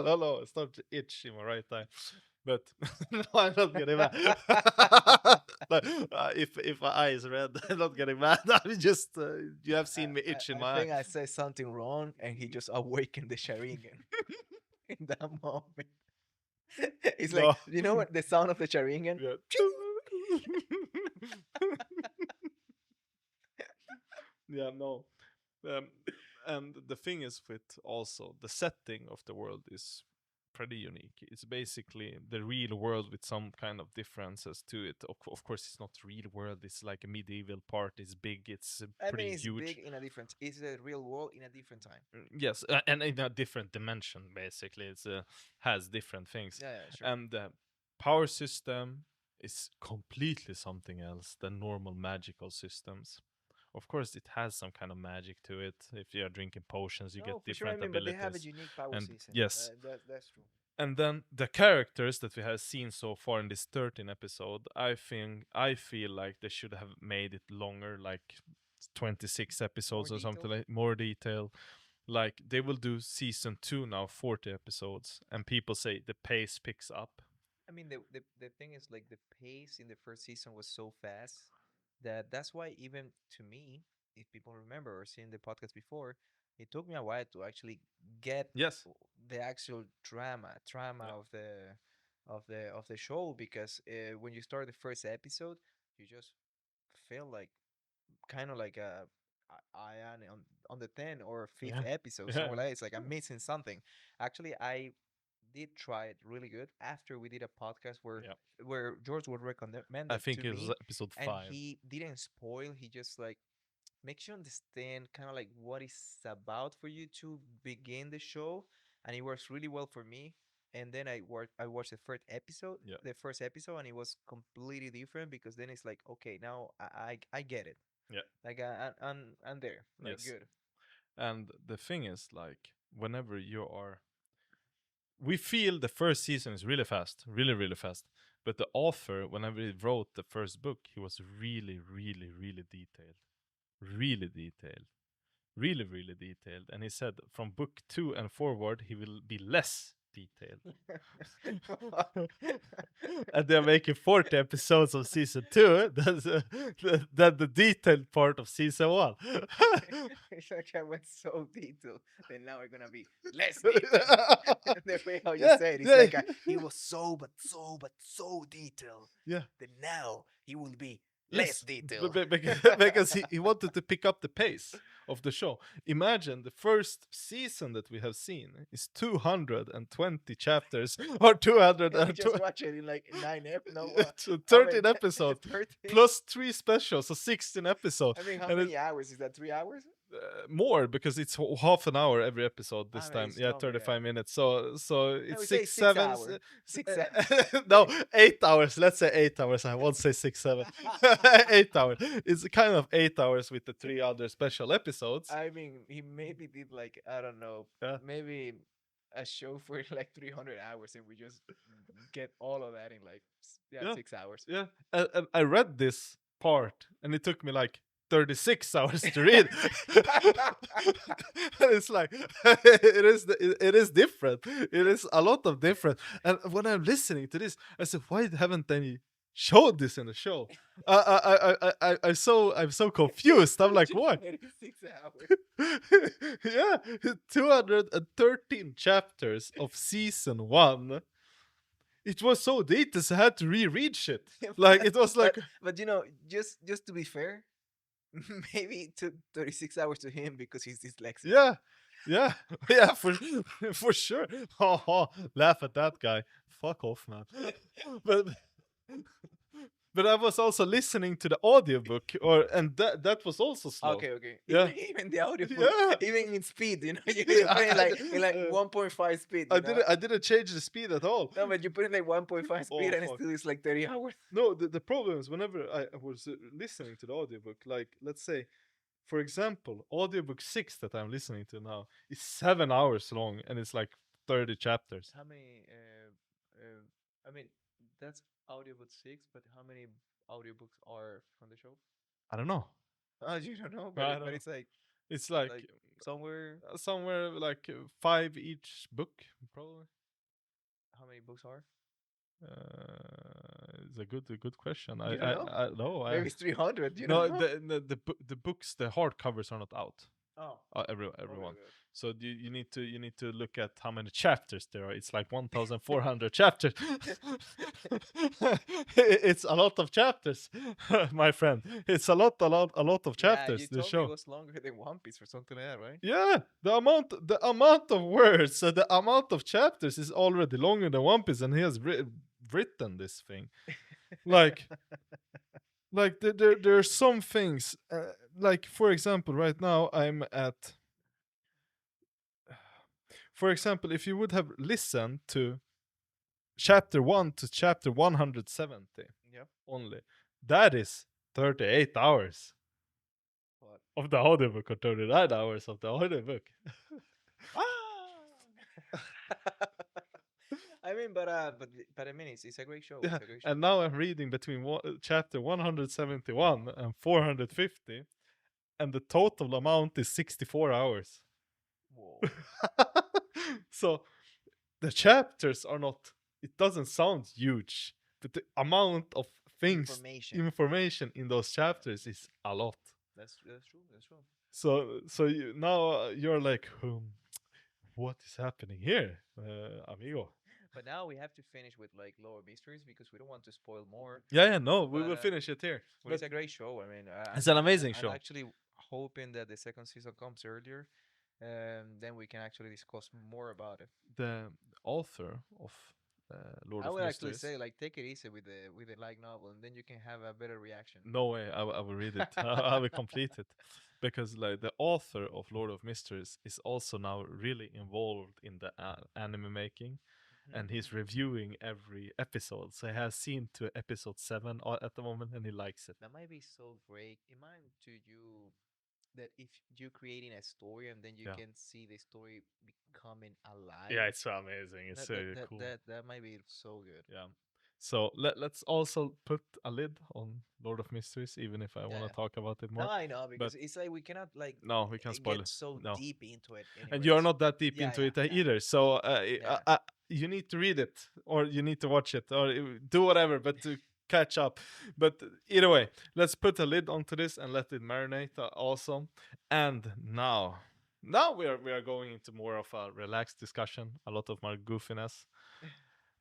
no, no. I started to itch in my right eye, but no, I'm not getting mad. Like, if my eye is red, I'm not getting mad. I'm just you have seen me itch in I my eye. think I said something wrong, and he just awakened the Sharingan in that moment. It's like, No, you know what the sound of the Sharingan? yeah. Yeah, no. Um, and the thing is with also the setting of the world is pretty unique. It's basically the real world with some kind of differences to it. Of course, it's not real world. It's like a medieval part. It's big. It's I mean, pretty it's huge. big in a different. It's a real world in a different time. Yes, and in a different dimension. Basically, it's has different things, Yeah, sure. and the power system is completely something else than normal magical systems. Of course, it has some kind of magic to it. If you are drinking potions, you No, get for sure. I different mean, but they have a abilities. unique power And system. yes, That's true. and then the characters that we have seen so far in this 13 episode, I feel like they should have made it longer, like 26 More episodes or something, detailed. like more detail. Like they will do season 2 now, 40 episodes, and people say the pace picks up. I mean, the thing is like the pace in the first season was so fast that's why even to me, if people remember or seen the podcast before, it took me a while to actually get Yes. the actual trauma Yeah. of the show because when you start the first episode, you just feel like kind of like I am on the 10 or fifth Yeah. episode Yeah. somewhere like it's like I'm missing something. Actually, I did try it really good after we did a podcast where Yeah. George would recommend I it think to it was me, episode and 5. he didn't spoil. He just like makes you understand kind of like what it's about for you to begin the show, and it works really well for me. and then I watched Yeah. the first episode, and it was completely different because then it's like, okay, now I get it. Yeah. Like I'm there. Like Yes. good. And the thing is, like, whenever you are, we feel the first season is really fast, really, really fast. But the author, whenever he wrote the first book, he was really, really, really detailed. Really detailed. Really, really detailed. And he said from book 2 and forward, he will be less detailed. And they're making 40 episodes of season 2. That's the detailed part of season 1. It's like I went so detailed. Then now we're gonna be less detailed. The way how you Yeah, say it, it's yeah. like he was so detailed. Yeah. Then now he will be Yes, less detailed. because he wanted to pick up the pace of the show. Imagine the first season that we have seen is 220 chapters or We just watch it in like 9 no, how 13 many- episodes 13? plus 3 specials, so 16 episodes. I mean, how And many hours is that? 3 hours? more because it's half an hour every episode this I mean, time. it's Yeah, longer, 35 yeah. minutes. So I it's would say 6, 6 7. hours. 6 No, 8 hours. Let's say 8 hours. I won't say 6, 7. 8 hours. It's kind of 8 hours with the 3 other special episodes. I mean, he maybe did like, I don't know, Yeah. maybe a show for like 300 hours, and we just get all of that in like Yeah. 6 hours. Yeah, and I read this part, and it took me like 36 hours to read. And it's like it is different. It is a lot of different. And when I'm listening to this, I said, why haven't they showed this in the show? I'm so confused. I'm like, what? 36 hours. Yeah, 213 chapters of season 1. It was so detailed, I had to reread shit. Like it was like, But just to be fair, maybe it took 36 hours to him because he's dyslexic. yeah, yeah, yeah, for sure. Laugh at that guy. Fuck off, man. But but I was also listening to the audiobook, and that was also slow. Okay. Yeah. Even the audio, Yeah. even in speed, you put it in like Uh, 1.5 speed. You know? I didn't change the speed at all. No, but you put it like 1.5 speed, and it fuck. still is like 30 hours. No, the problem is whenever I was listening to the audiobook, like let's say, for example, audiobook 6 that I'm listening to now is 7 hours long, and it's like 30 chapters. How many? I mean, that's audiobook 6, but how many audiobooks are from the show? I don't know. Oh, you don't know, I don't but know. it's like It's like, somewhere. somewhere like 5 each book, probably. How many books are? It's a good question. You don't know? I no, Maybe it's 300. You no, know? the books, the hardcovers are not out. Oh, Everyone. So you need to look at how many chapters there are. It's like 1,400 chapters. It's a lot of chapters, my friend. It's a lot of chapters. Yeah, you The told me show. it was longer than One Piece or something like that, right? Yeah, the amount of words, the amount of chapters is already longer than One Piece, and he has written this thing. Like, there are some things. Like for example, right now I'm at. For example, if you would have listened to chapter 1 to chapter 170 Yep. only, that is 38 hours What? of the audiobook, or 39 hours of the audiobook. I mean, but I mean, it's a great show. Yeah, It's a great show. and now I'm reading between chapter 171 and 450, and the total amount is 64 hours. Whoa. So the chapters are not, it doesn't sound huge, but the amount of things, information in those chapters is a lot. That's true. That's true. So now you're like, what is happening here, amigo? But now we have to finish with like lower mysteries because we don't want to spoil more. Yeah, no, we But, will finish it here. But it's a great show. I mean, It's an amazing I'm show. actually hoping that the second season comes earlier, and then we can actually discuss more about it. The author of Lord I of would actually Mysteries. say like take it easy with the light novel, and then you can have a better reaction. No way, I will read it. I will complete it, because like the author of Lord of Mysteries is also now really involved in the anime making, and he's reviewing every episode. So he has seen to episode 7 at the moment, and he likes it. That might be so great. Imagine to you that if you're creating a story and then you Yeah. can see the story becoming alive, Yeah, it's so amazing. It's so cool. that might be so good. Yeah. So let's also put a lid on Lord of Mysteries, even if I Yeah, want yeah. to talk about it No, more. I know But because it's like we cannot like no, we can't spoil get it. so No, deep into it. and you are Anyways, not that deep yeah, into yeah, it yeah, either. So yeah. you need to read it, or you need to watch it, or do whatever, but to catch up. But either way, let's put a lid onto this and let it marinate. Also, and now we are going into more of a relaxed discussion. A lot of more goofiness.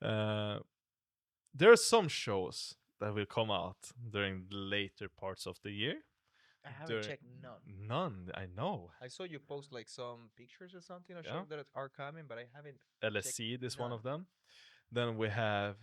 Uh, there are some shows that will come out during the later parts of the year. I haven't During checked none. none, I know. I saw you post like some pictures or something of Yeah, shows that are coming, but I haven't checked LSC is one none. of them. Then we have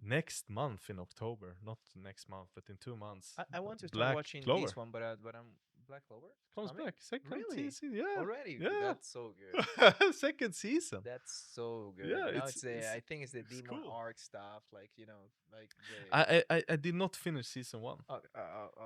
next month in October, not next month, but in 2 months, I want to start Black watching this Clover one, but I'm Black Clover comes coming. back. Second Really? season, yeah, Already? That's so good. yeah, second season. That's so good. Yeah, Now it's it's the it's I think it's the it's demon cool. arc stuff, like like the. I did not finish season 1.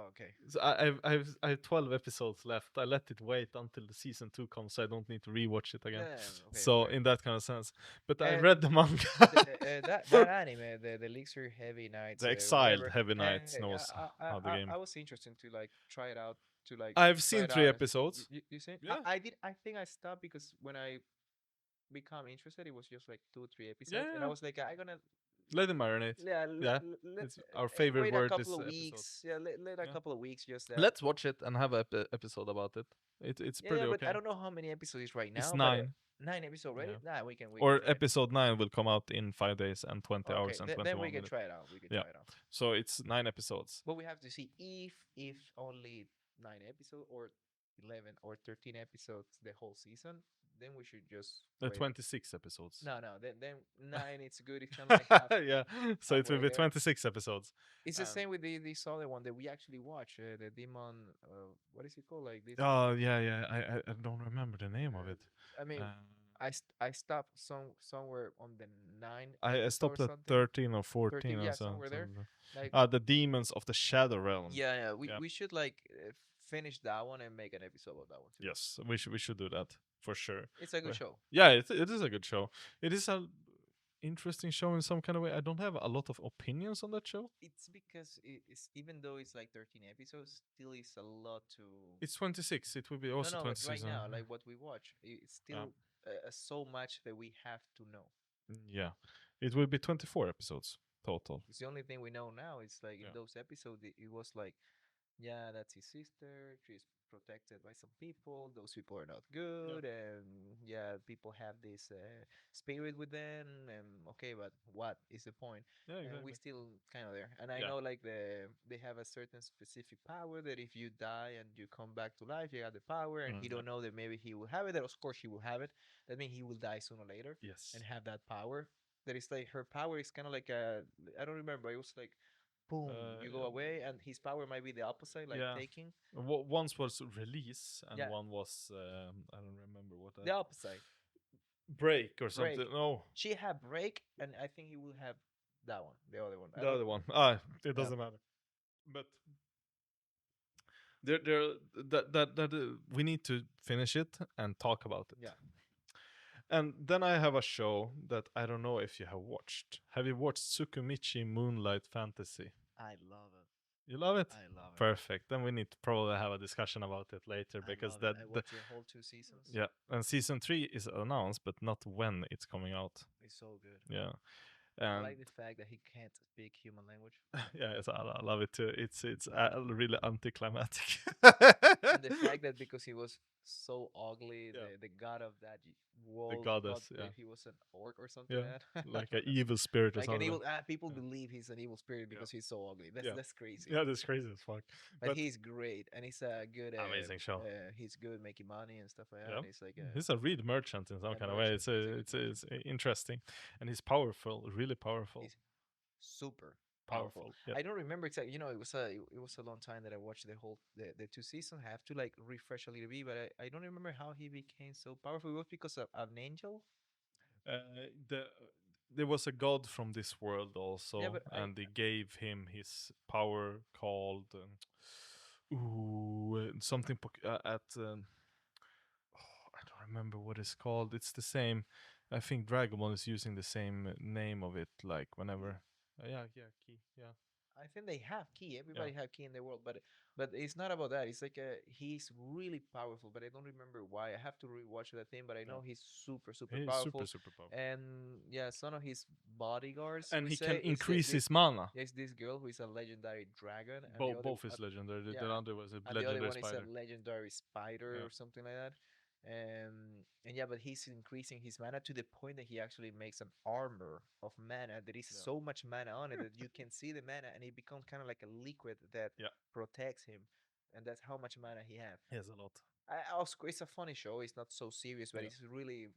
Okay. So I have 12 episodes left. I let it wait until the season 2 comes, so I don't need to rewatch it again. Yeah. Okay. So Okay. in that kind of sense, but I And read the manga. that anime, the Elixir Heavy Nights, The exiled whatever. Heavy Knights knows how the game. I was interested to like try it out, to like I've try seen it 3 out. episodes. You see? Yeah, I did. I think I stopped because when I become interested, it was just like 2 3 episodes, and I yeah. was like, I gonna Let it marinate. yeah Yeah, let it's our favorite wait a word couple this of episode. weeks. Yeah, let a Yeah, couple of weeks just that. let's watch it and have a episode about it. It's Yeah, yeah, pretty but I okay. don't know how many episodes is right It's now, but 9. 9 episodes already. Yeah, Nah, we can or try it. episode 9 will come out in 5 days and 20 Okay, hours and then we 21 can minutes. try it out. We can Yeah, try it out. so it's 9 episodes. But we have to see if only 9 episodes or 11 or 13 episodes the whole season. Then we should just The wait. 26 episodes. No. Then 9. It's good. It's kind of like half Yeah, so it will halfway be there. 26 episodes. It's the And same with this other one that we actually watch. The demon. What is it called? Like this. oh yeah, I don't remember the name of it. I mean, Uh, I stopped somewhere on the 9 I episode or stopped at something. 13 or 14 13, or yeah, so. somewhere there. Like, The Demons of the Shadow Realm. yeah. Yeah. We should like finish that one and make an episode of that one too. Yes, we should do that for sure. It's a good Well, show. yeah, it is a good show. It is a interesting show in some kind of way. I don't have a lot of opinions on that show. It's because it's even though it's like 13 episodes, still is a lot to. It's 26. It will be No, also no, but 26. right now, like what we watch, it's Yeah. still so much that we have to know. Yeah, it will be 24 episodes total. It's the only thing we know now. It's like in Yeah. those episodes, it was like, yeah, that's his sister. She's protected by some people. Those people are not good, and yeah, people have this spirit with them. And okay, but what is the point? Yeah, And we exactly. still kind of there. And I Yeah. know like they have a certain specific power that if you die and you come back to life, you have the power. And he Yeah. don't know that maybe he will have it. That of course he will have it. That means he will die sooner or later Yes. and have that power. That is like her power is kind of like a I don't remember. It was like boom, you go away, and his power might be the opposite, like Yeah. taking Once was release, and yeah one was I don't remember what the opposite break or break. something. No, She had break, and I think he will have that one, the other one. I the don't- other one. It doesn't matter. But there that we need to finish it and talk about it. Yeah. And then I have a show that I don't know if you have watched. Have you watched Tsukumichi Moonlight Fantasy? I love it. You love it? I love it. Perfect. Then we need to probably have a discussion about it later because I watched the whole 2 seasons. yeah, and season 3 is announced, but not when it's coming out. It's so good. Yeah, I and like the fact that he can't speak human language. yeah, I love it too. It's really anticlimactic. And the fact that because he was so ugly, Yeah. the god of that world, goddess, thought yeah. that he was an orc or something Yeah, like that. like an evil spirit or Like an something. evil. People Yeah. believe he's an evil spirit because he's so ugly. Yeah. That's crazy. Yeah, that's crazy as fuck. But he's great, and he's a good, Amazing show. He's good making money and stuff like that. Yeah. And he's like, He's a real merchant in some a kind of way. merchant. It's interesting, and he's powerful, really powerful. he's super powerful. Yeah. I don't remember exactly. It was a long time that I watched the 2 seasons. I have to like refresh a little bit, but I don't remember how he became so powerful. It was because of an angel. the there was a god from this world Yeah, also, but and they gave him his power called something at I don't remember what it's called. It's the same. I think Dragon Ball is using the same name of it. Like whenever, yeah, key, yeah, I think they have key. yeah, Everybody have key in the world, but it's not about that. It's like he's really powerful, but I don't remember why. I have to rewatch that thing, but I yeah. know he's super He's super powerful. super powerful, And yeah, some of his bodyguards, and we he say, can is increase this his mana. is this girl who is a legendary dragon, and the other Both is legendary. The yeah, other was a and the other legendary one is a spider. legendary spider Yeah, or something like that. And yeah, but he's increasing his mana to the point that he actually makes an armor of mana that is yeah, so much mana on it that you can see the mana and it becomes kind of like a liquid that yeah. protects him, and that's how much mana he have. He has a lot. Also, it's a funny show. It's not so serious, but Yeah. it's really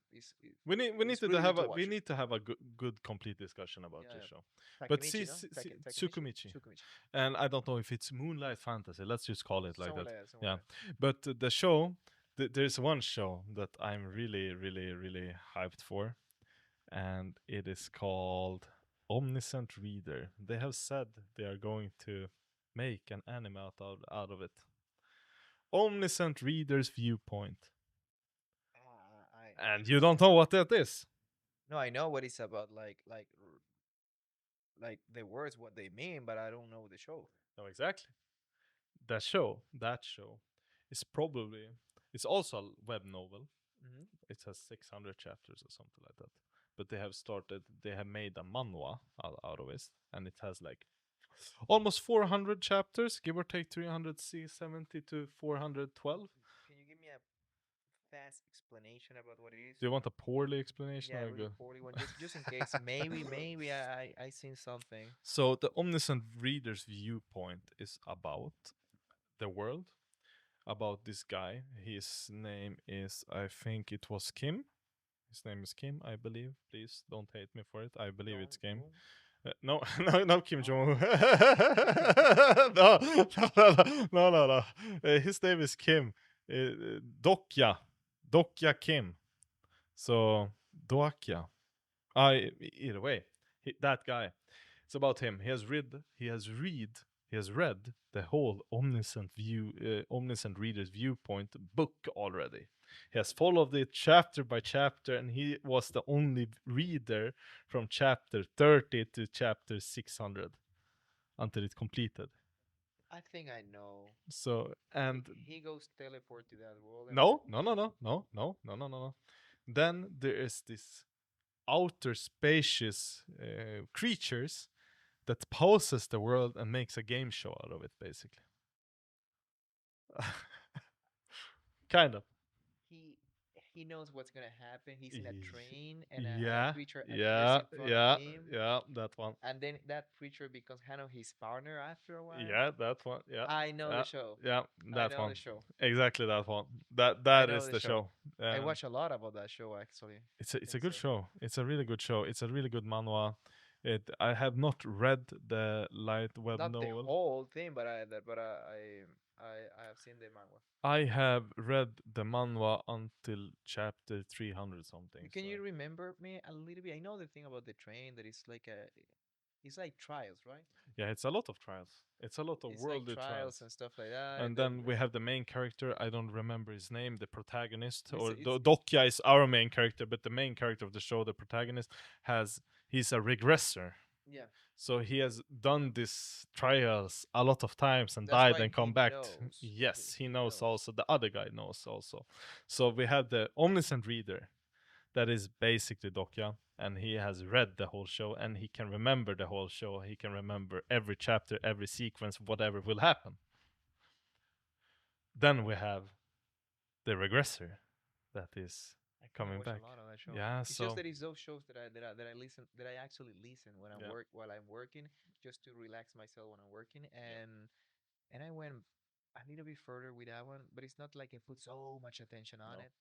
We need it's to really good have to a we watch. need to have a good complete discussion about Yeah, this yeah. show. But Takemichi, no? Takemichi, Tsukumichi, Tsukumichi, and I don't know if it's Moonlight Fantasy. Let's just call it like somewhere that. like that, somewhere Yeah, like but the show, there's one show that I'm really hyped for, and it is called Omniscient Reader. They have said they are going to make an anime out of it. Omniscient Reader's Viewpoint, I and you don't know what that is. no, I know what it's about, like the words, what they mean, but I don't know the show. No, exactly. That show is probably it's also a web novel. Hmm. It has 600 chapters or something like that. But they have made a manhwa out of it, and it has like almost 400 chapters, give or take 370 to 412. Can you give me a fast explanation about what it is? Do you want a poorly explanation Yeah, or a really good? poorly one, just in case. Maybe I seen something. So the Omniscient Reader's Viewpoint is about the world, about this guy. His name is, I think it was Kim. His name is Kim, I believe. Please don't hate me for it. I believe it's Don't Kim. go. No, no, not Kim Oh. Jong Un. No, no. His name is Kim. Dokya. Dokya Kim. So, Dokya. Either way, that guy. It's about him. He has read the whole Omniscient Reader's Viewpoint book already. He has followed it chapter by chapter, and he was the only reader from chapter 30 to chapter 600 until it completed. I think I know. So, and He goes teleport to that world and no. Then there is this outer spacious creatures that poses the world and makes a game show out of it, basically. Kind of. he he knows what's gonna happen. He's in a train and a Yeah, creature appears yeah, in front of yeah, him, yeah, that one. and then that creature becomes kind of his partner after a while. Yeah, that one. Yeah, I know yeah, the show. yeah, I that know one. the show. Exactly that one. I That know is the the show. show. I And watch a lot about that show actually. it's a It's good show. It's a really good show. It's a really good manhwa. I have not read the light web not the novel. whole thing, but I have seen the manga. I have read the manhwa until chapter 300 something. Can So you remember me a little bit? I know the thing about the train that it's like it's like trials, right? yeah, it's a lot of trials. It's a lot of It's like worldly trials trials. and stuff like that, And and then then we have the main character. I don't remember his name. The protagonist, it's or it's Dokya is our main character, but the main character of the show, the protagonist, he's a regressor. yeah. So he has done these trials a lot of times and That's died why and come he back. knows. Yes, he He knows knows. also. The other guy knows also. So we have the Omniscient Reader, that is basically Dokya, and he has read the whole show and he can remember the whole show. He can remember every chapter, every sequence, whatever will happen. Then we have the regressor that is I kind of coming watch a back. lot of that show. Yeah, It's just so that it's those shows that I listen that I actually listen when I yeah, work while I'm working just to relax myself when I'm working yeah, and I went a little bit further with that one, but it's not like I put so much attention on no, it.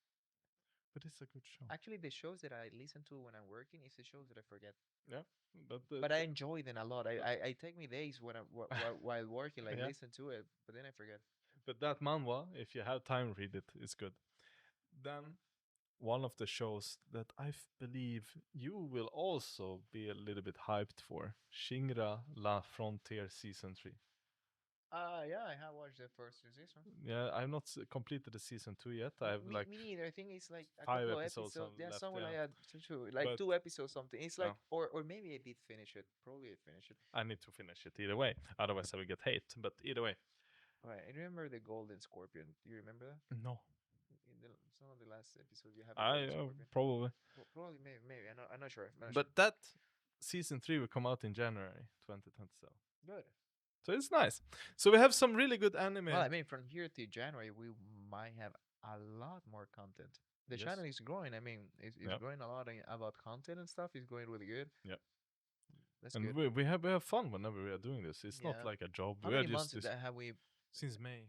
but it's a good show. Actually, the shows that I listen to when I'm working is the shows that I forget. Yeah, but But I enjoy them a lot. but, I take me days when while working, like yeah, listen to it, but then I forget. but that manhwa, if you have time, read it. It's good. Then one of the shows that believe you will also be a little bit hyped for. Shinra La Frontier Season 3. Yeah, I have watched the first season. Yeah, I've not completed the Season 2 yet. I have like Me neither. I think it's like a 5 couple of episodes episodes. Yeah, left, somewhere yeah. like that. Like But 2 episodes, something. It's yeah, like, or maybe I did finish it. Probably I finished it. I need to finish it either way. Otherwise, I will get hate. But either way, Right. I remember the Golden Scorpion. Do you remember that? no. In some of the last episodes, you have the I Golden Scorpion. probably. Probably, maybe. I'm not sure. I'm not sure. But that Season 3 will come out in January 2027. Good. So it's nice. So we have some really good anime. Well, I mean, from here to January, we might have a lot more content. The Yes. channel is growing. I mean, it's Yep. growing a lot about content and stuff. It's going really good. Yep. That's And good. we have fun whenever we are doing this. It's not Yeah. like a job. How We are many just months have we? since May.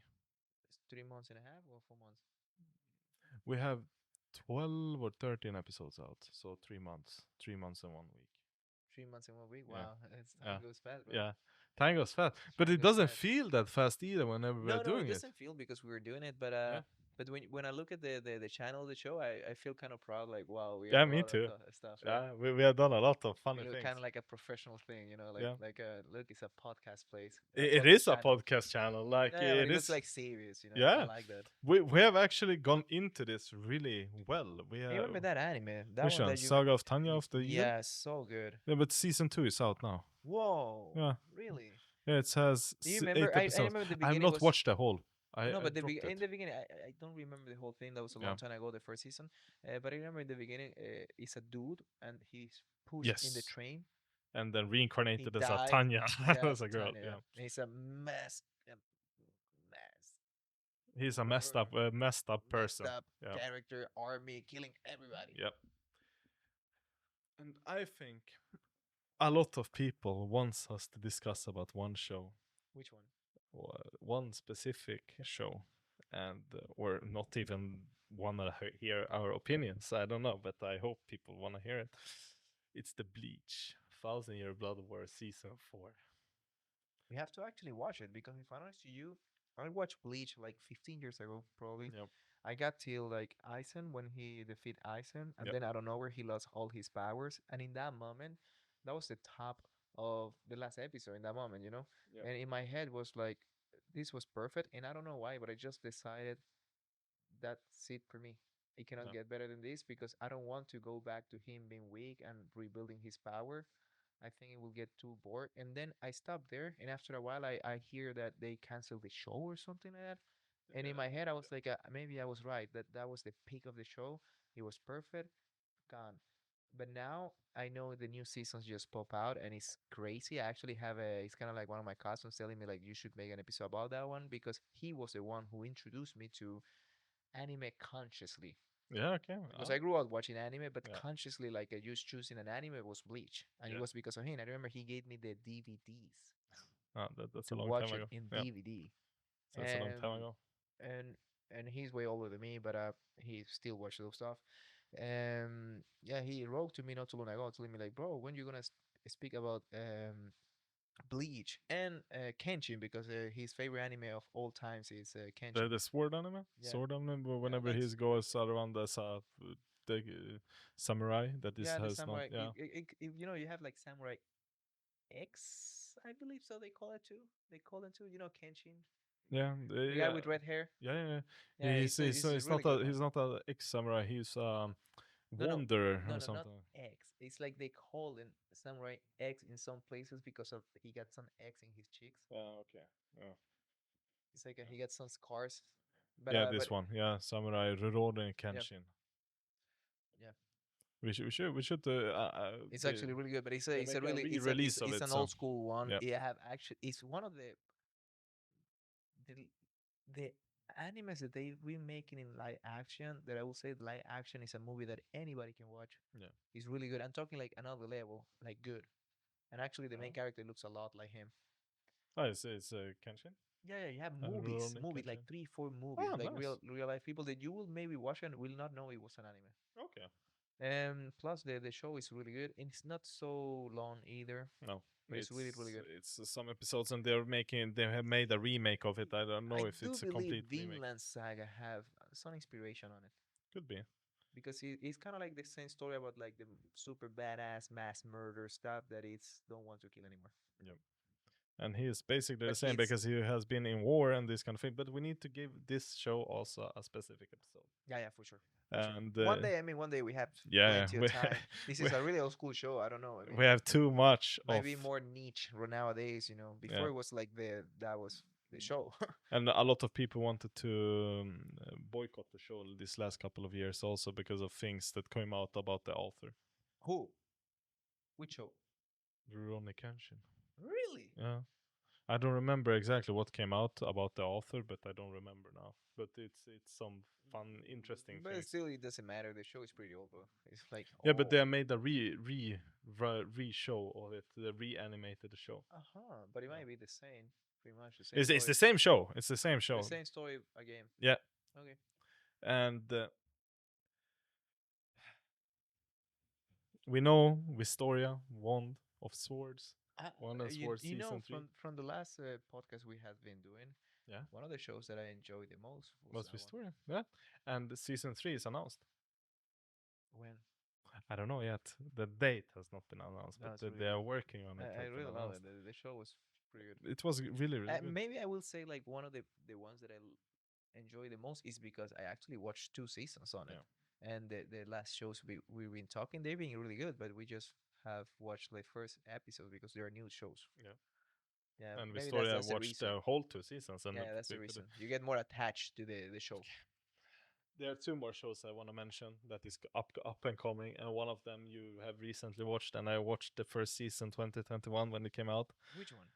3 months and a half or 4 months? We have 12 or 13 episodes out. So 3 months. 3 months and 1 week. 3 months in 1 week. Yeah. Wow, time goes fast. Bro. Yeah. Time goes fast. But Time it goes doesn't fast. feel that fast either whenever we No, are doing it it. doesn't feel because we were doing it. But Yeah. but when I look at the channel, the show, I feel kind of proud. Like, wow, we Yeah, have a me lot too. of stuff. Yeah, we have done a lot of We funny look things. kind of like a professional thing, like Yeah. look, it's a podcast place. It is a podcast channel. Like Yeah, but it it looks is. like serious. Yeah. I like that. We have actually gone into this really well. We You have remember that anime? That which one one? that you Saga of Tanya of the Evil? Yeah, so good. Yeah, but season 2 is out now. Whoa. Yeah. Really? Yeah, it has Do you 8 remember? I episodes. remember the I have beginning not was watched the whole. no, I but dropped in it. the beginning, I don't remember the whole thing. That was a long Yeah. time ago, the first season. But I remember in the beginning, it's a dude and he's pushed in the Yes. train. And then reincarnated He as a died. Tanya. Yeah, As a girl. Tanya, Yeah. And he's a mess. He's a messed up person. Messed up Yeah. character, army, killing everybody. Yep. And I think a lot of people wants us to discuss about one show, Which one? one specific show, and or not even want to hear our opinions. I don't know, but I hope people want to hear it. It's the Bleach 1000-Year Blood War season 4. We have to actually watch it because if I'm honest to you, I watched Bleach like 15 years ago, probably. Yep. I got till like Aizen when he defeat Aizen, and Yep. then I don't know where he lost all his powers. And in that moment, that was the top of the last episode. In that moment, Yep. and in my head was like, this was perfect. And I don't know why, but I just decided that's it for me. It cannot Yep. get better than this because I don't want to go back to him being weak and rebuilding his power. I think it will get too bored. And then I stopped there. And after a while, I hear that they canceled the show or something like that. And in my head, I was like, maybe I was right. That was the peak of the show. It was perfect. Gone. But now I know the new seasons just pop out and it's crazy. I actually have it's kind of like one of my cousins telling me like you should make an episode about that one because he was the one who introduced me to anime consciously. Yeah, okay. Because I grew up watching anime, but Yeah. consciously, like just choosing an anime was Bleach, and Yeah. it was because of him. I remember he gave me the DVDs That's to a long watch time it ago. in Yeah. DVD, So that's a long time and ago. and he's way older than me, but he still watches those stuff. Yeah, he wrote to me not too long ago, telling me like, bro, when you gonna speak about Bleach and Kenshin because his favorite anime of all times is Kenshin. The sword anime? Yeah. Sword anime, whenever like he goes around as a the samurai that is Yeah, the has samurai. not. Yeah. You have like Samurai X, I believe so. They call it too. They call it too. Kenshin, Yeah. the guy with red hair. Yeah. Yeah, He's it's he's really not good a one. he's not a ex samurai. He's No, wanderer no, or not something. X. It's like they call in Samurai X in some places because of he got some X in his cheeks. Okay. Yeah. It's like he got some scars. But Yeah, this but one. Yeah, Samurai Rurouni Kenshin. yeah, We should. it's actually really good. But it's a make a really re-release of it's it, an so- old school one. Yep. It have actually it's one of the animes that they remaking in live action that I will say live action is a movie that anybody can watch. Yeah. It's really good. I'm talking like another level, like good. And actually the main Oh. character looks a lot like him. Oh, it's Kenshin. Yeah, you have And movies, Rurouni like Kenshin. 3, 4 movies, Oh, like nice. real life people that you will maybe watch and will not know it was an anime. Okay. Plus the show is really good and it's not so long either. No, But it's really good. It's some episodes, and they have made a remake of it. I don't know I if do it's a believe complete remake. Vinland Saga have some inspiration on it. Could be. because it's kind of like the same story about like the super badass mass murder stuff that it's don't want to kill anymore. Yep. And he is basically the But same he's because he has been in war and this kind of thing. But we need to give this show also a specific episode. yeah, for sure. For sure. And One day, I mean, one day we have yeah, plenty of time. This we is a really old school show. I don't know. I mean, we have too much might of be more niche nowadays. You know, before yeah, it was like that was the show. and a lot of people wanted to boycott the show this last couple of years also because of things that came out about the author, Who? Which show? Rurouni Kenshin. Really? Yeah. I don't remember exactly what came out about the author, but I don't remember now. But it's some fun, interesting But things. still, it doesn't matter. The show is pretty old, though. It's like Yeah, but they made a re show of it. They reanimated the show. But it Yeah. might be the same, pretty much the same It's story. the same show. It's the same The show. same story again. Yeah, Okay. and we know Vistoria, Wand of Swords, Wand of Swords You know, season 3. from the last podcast we have been doing, Yeah, one of the shows that I enjoyed the most was was that one. Vistoria. Yeah, and the season 3 is announced. When? I don't know yet. The date has not been announced, No, but it's really they are good. working on it. I has been really love it. announced. The show was pretty good. It was really good. Maybe I will say like one of the ones that I enjoy the most is because I actually watched 2 seasons on it. And the last shows we've been talking, they've been really good, but we just have watched the first episode because they are new shows. Yeah. Yeah, And maybe Vistoria that's the watched reason. the whole 2 seasons. And Yeah, that's the reason. You get more attached to the show. there are 2 more shows I want to mention that is up and coming, and one of them you have recently watched, and I watched the first season 2021 when it came out. Which one?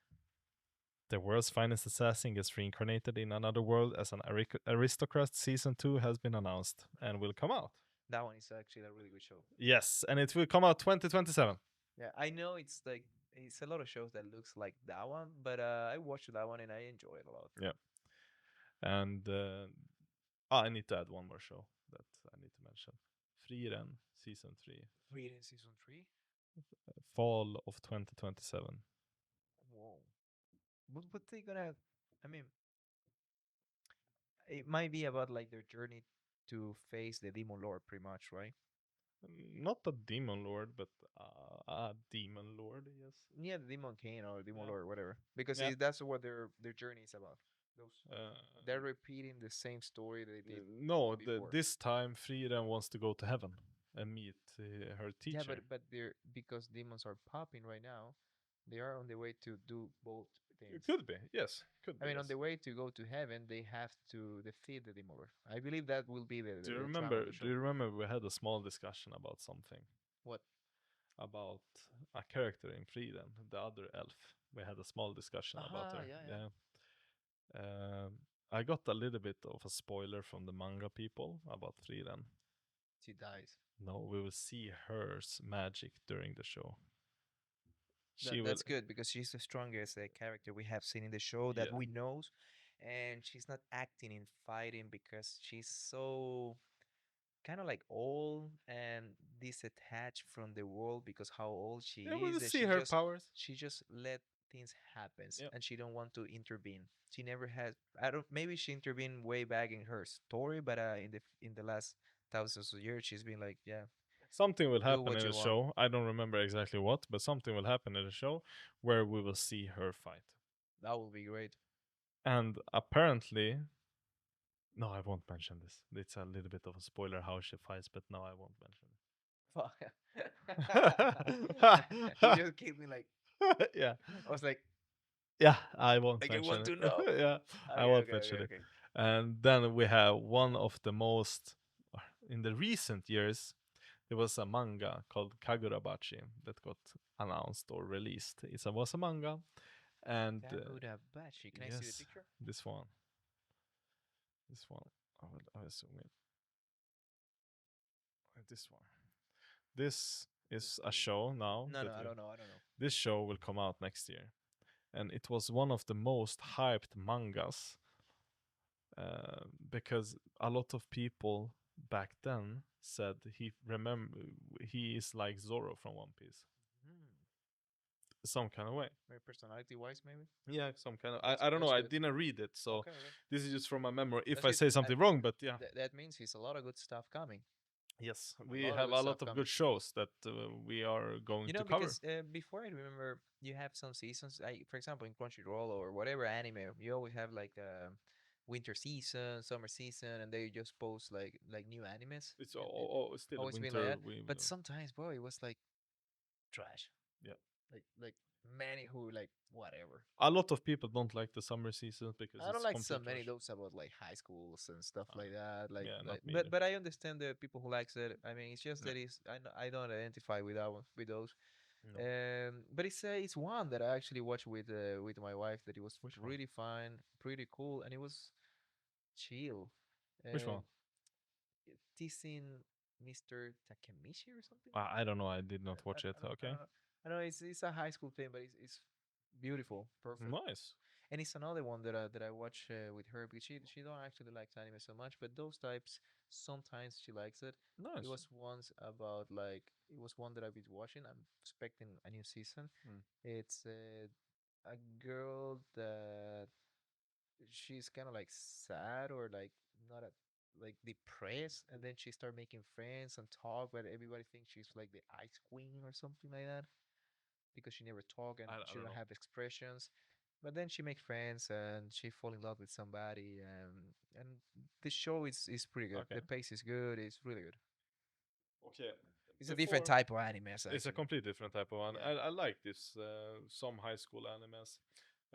The world's finest assassin gets reincarnated in another world as an aristocrat. Season 2 has been announced and will come out. That one is actually a really good show. Yes, and it will come out 2027. Yeah, I know it's like it's a lot of shows that looks like that one, but I watched that one and I enjoy it a lot. Yeah. And I need to add one more show that I need to mention. Frieren season 3. Frieren season 3. Fall of 2027. Whoa. What they gonna? I mean, it might be about like their journey to face the demon lord, pretty much, right? Not a demon lord, but a demon lord, yes. Yeah, the demon king or demon Yeah. lord, whatever. Because Yeah. that's what their journey is about. Those Uh, they're repeating the same story they did. no, before. this time Frieren wants to go to heaven and meet her teacher. Yeah, but they're because demons are popping right now, they are on the way to do both It things. could be, yes. Could be. I mean, on yes. the way to go to heaven, they have to defeat the demon lord. I believe that will be the Do you the remember? trauma of the show. Do you remember we had a small discussion about something? What? About a character in Frieren, the other elf. We had a small discussion about her. Yeah. I got a little bit of a spoiler from the manga people about Frieren. She dies. No, we will see her magic during the show. That's good because she's the strongest character we have seen in the show that Yeah. we knows, and she's not acting in fighting because she's so kind of like old and disattached from the world because how old she Yeah, we is. will That see her powers. She just let things happen, Yep. and she don't want to intervene. She never has. I don't. Maybe she intervened way back in her story, but in the last thousands of years, she's been like, yeah, Something will happen what in you the want. show. I don't remember exactly what, but something will happen in the show where we will see her fight. that will be great. And apparently, no, I won't mention this. It's a little bit of a spoiler how she fights, but no, I won't mention You just gave me like. it. Yeah, I was like, yeah, I won't Like, you mention want it. to know? Yeah, I okay, won't okay, mention okay, it. okay. And then we have one of the most in the recent years. There was a manga called Kagurabachi that got announced or released. It was a manga, and Kagurabachi. Can I see the yes, picture? this one. This one. I will zoom in. This one. This is a show now. No, that I we- don't know. I don't know. This show will come out next year, and it was one of the most hyped mangas because a lot of people back then said he is like Zoro from One Piece, some kind of way. Very personality wise, maybe. Yeah, some kind of. That's- I don't know. that's I good. didn't read it, so Okay. this is just from my memory. If That's I good. say something wrong, but yeah, That means he's a lot of good stuff coming. Yes, A we lot of have good a stuff lot of coming. good shows that we are going You to know, cover. because before I remember, you have some seasons. For example, in Crunchyroll or whatever anime, you always have like winter season, summer season, and they just post like new animes. It's It still a always been like winter. that. But sometimes, bro, it was like trash. Yeah. Like many who like whatever. A lot of people don't like the summer seasons because I don't it's like so complete many trash. those about like high schools and stuff Uh, like that. yeah, not me But either. but I understand the people who likes it. I mean, it's just No, that I don't identify with that one with those. no. But it's one that I actually watched with my wife that it was Which one? really fun, pretty cool, and it was chill. Which Uh, one? Teasing Mr. Takemichi or something. I don't know. I did not watch it. I Okay. don't know. I know it's a high school thing, but it's beautiful, perfect. Nice. And it's another one that I watch with her because she don't actually like anime so much, but those types sometimes she likes it. It Nice. was once about like it was one that I've been watching. I'm expecting a new season. Mm. It's a girl that she's kind of like sad or like not a like depressed, and then she start making friends and talk, but everybody thinks she's like the ice queen or something like that because she never talk and I she don't don't know. have expressions. But then she makes friends and she fall in love with somebody, and the show is pretty good. Okay. The pace is good. It's really good. Okay. It's a different Before type of anime, it's a actually. complete different type of one. Yeah. I like this some high school animes.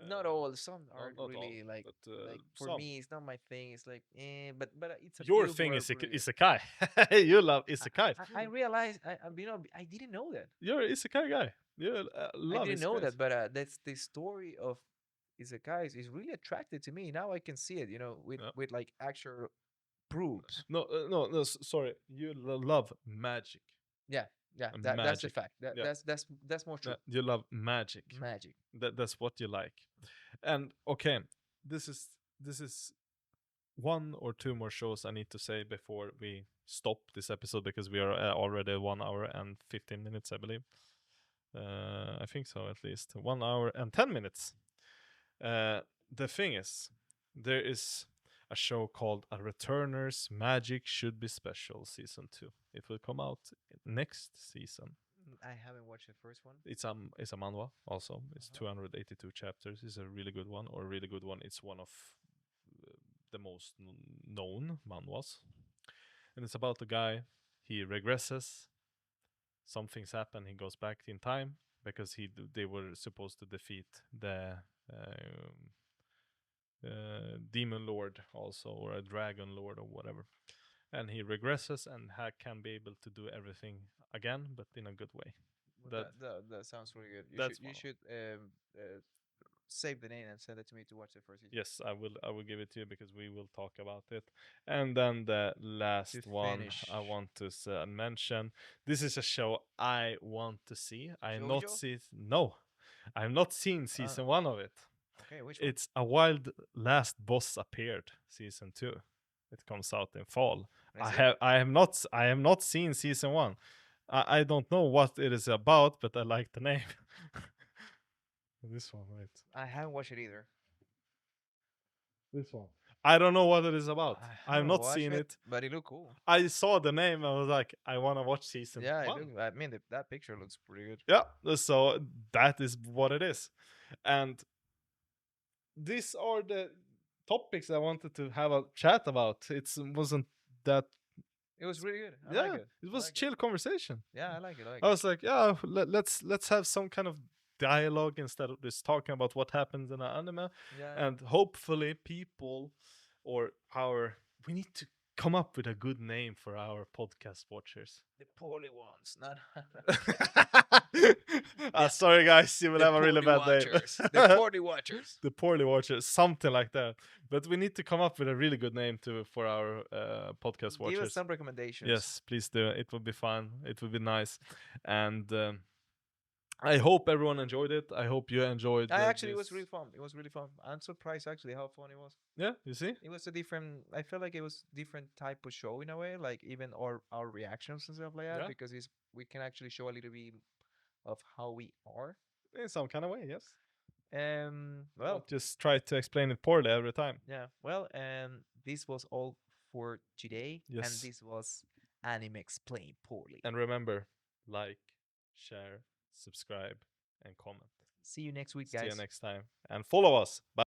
Not all. Some Not aren't not all, really but like for some. me. It's not my thing. It's like but it's a Your few who thing are is really good. isekai. You love isekai. I realized I didn't know that. You're an isekai guy. You I love didn't know isekais. that, but that's the story of isekais is really attracted to me. Now I can see it, Yeah. with like actual proofs. No, no. Sorry. You love magic. Yeah, yeah, that's the Magic. fact. Yeah. That's more true. You love magic. Magic. That's what you like. And okay, this is one or two more shows I need to say before we stop this episode because we are already 1 hour and 15 minutes, I believe. I think so, at least 1 hour and 10 minutes. The thing is, there is a show called A Returner's Magic Should Be Special Season 2. It will come out next season. I haven't watched the first one. It's a manhwa also. It's Uh-huh. 282 chapters. It's a really good one, or a really good one. It's one of the most known manhwas, and it's about a guy. He regresses. Some things happen. He goes back in time because they were supposed to defeat the demon lord also, or a dragon lord or whatever. And he regresses and can be able to do everything again, but in a good way. Well, That that sounds really good. that's You one. should save the name and send it to me to watch the first season. Yes, I will give it to you because we will talk about it. And then the last one I finish. want to mention. This is a show I want to see. I not Shoujo? see no. I've not seen season 1 of it. Okay, which one? It's A Wild Last Boss Appeared season 2. It comes out in fall. Is it? I have not seen season 1. I don't know what it is about, but I like the name. This one, right? I haven't watched it either. This one. I don't know what it is about. I I've haven't not watched seen it. but it looked cool. I saw the name. I was like, I want to watch season Yeah, one. I mean that picture looks pretty good. Yeah, so that is what it is. And these are the topics I wanted to have a chat about. It wasn't that. It was really good. I Yeah, like it. it I was like chill conversation. Yeah, I like it. I like I was like, yeah, let's have some kind of dialogue instead of just talking about what happens in an anime, Yeah. and hopefully people or we need to come up with a good name for our podcast watchers. The poorly ones, not Sorry guys, you will the have a really poorly bad name. watchers. The poorly watchers. The poorly watchers, something like that. But we need to come up with a really good name for our podcast watchers. Give us some recommendations. Yes, please do. It would be fun. It would be nice, and I hope everyone enjoyed it. I hope you enjoyed. It was really fun. It was really fun. I'm surprised actually how fun it was. Yeah, you see. It was a different. I felt like it was different type of show in a way. Like even our reactions and stuff like that, Yeah. because we can actually show a little bit of how we are. In some kind of way, yes. Well, Don't just try to explain it poorly every time. yeah. Well, this was all for today, and Yes. this was Anime explained poorly. And remember, like, share, subscribe, and comment. See you next week, See you guys. next time. And follow us. Bye.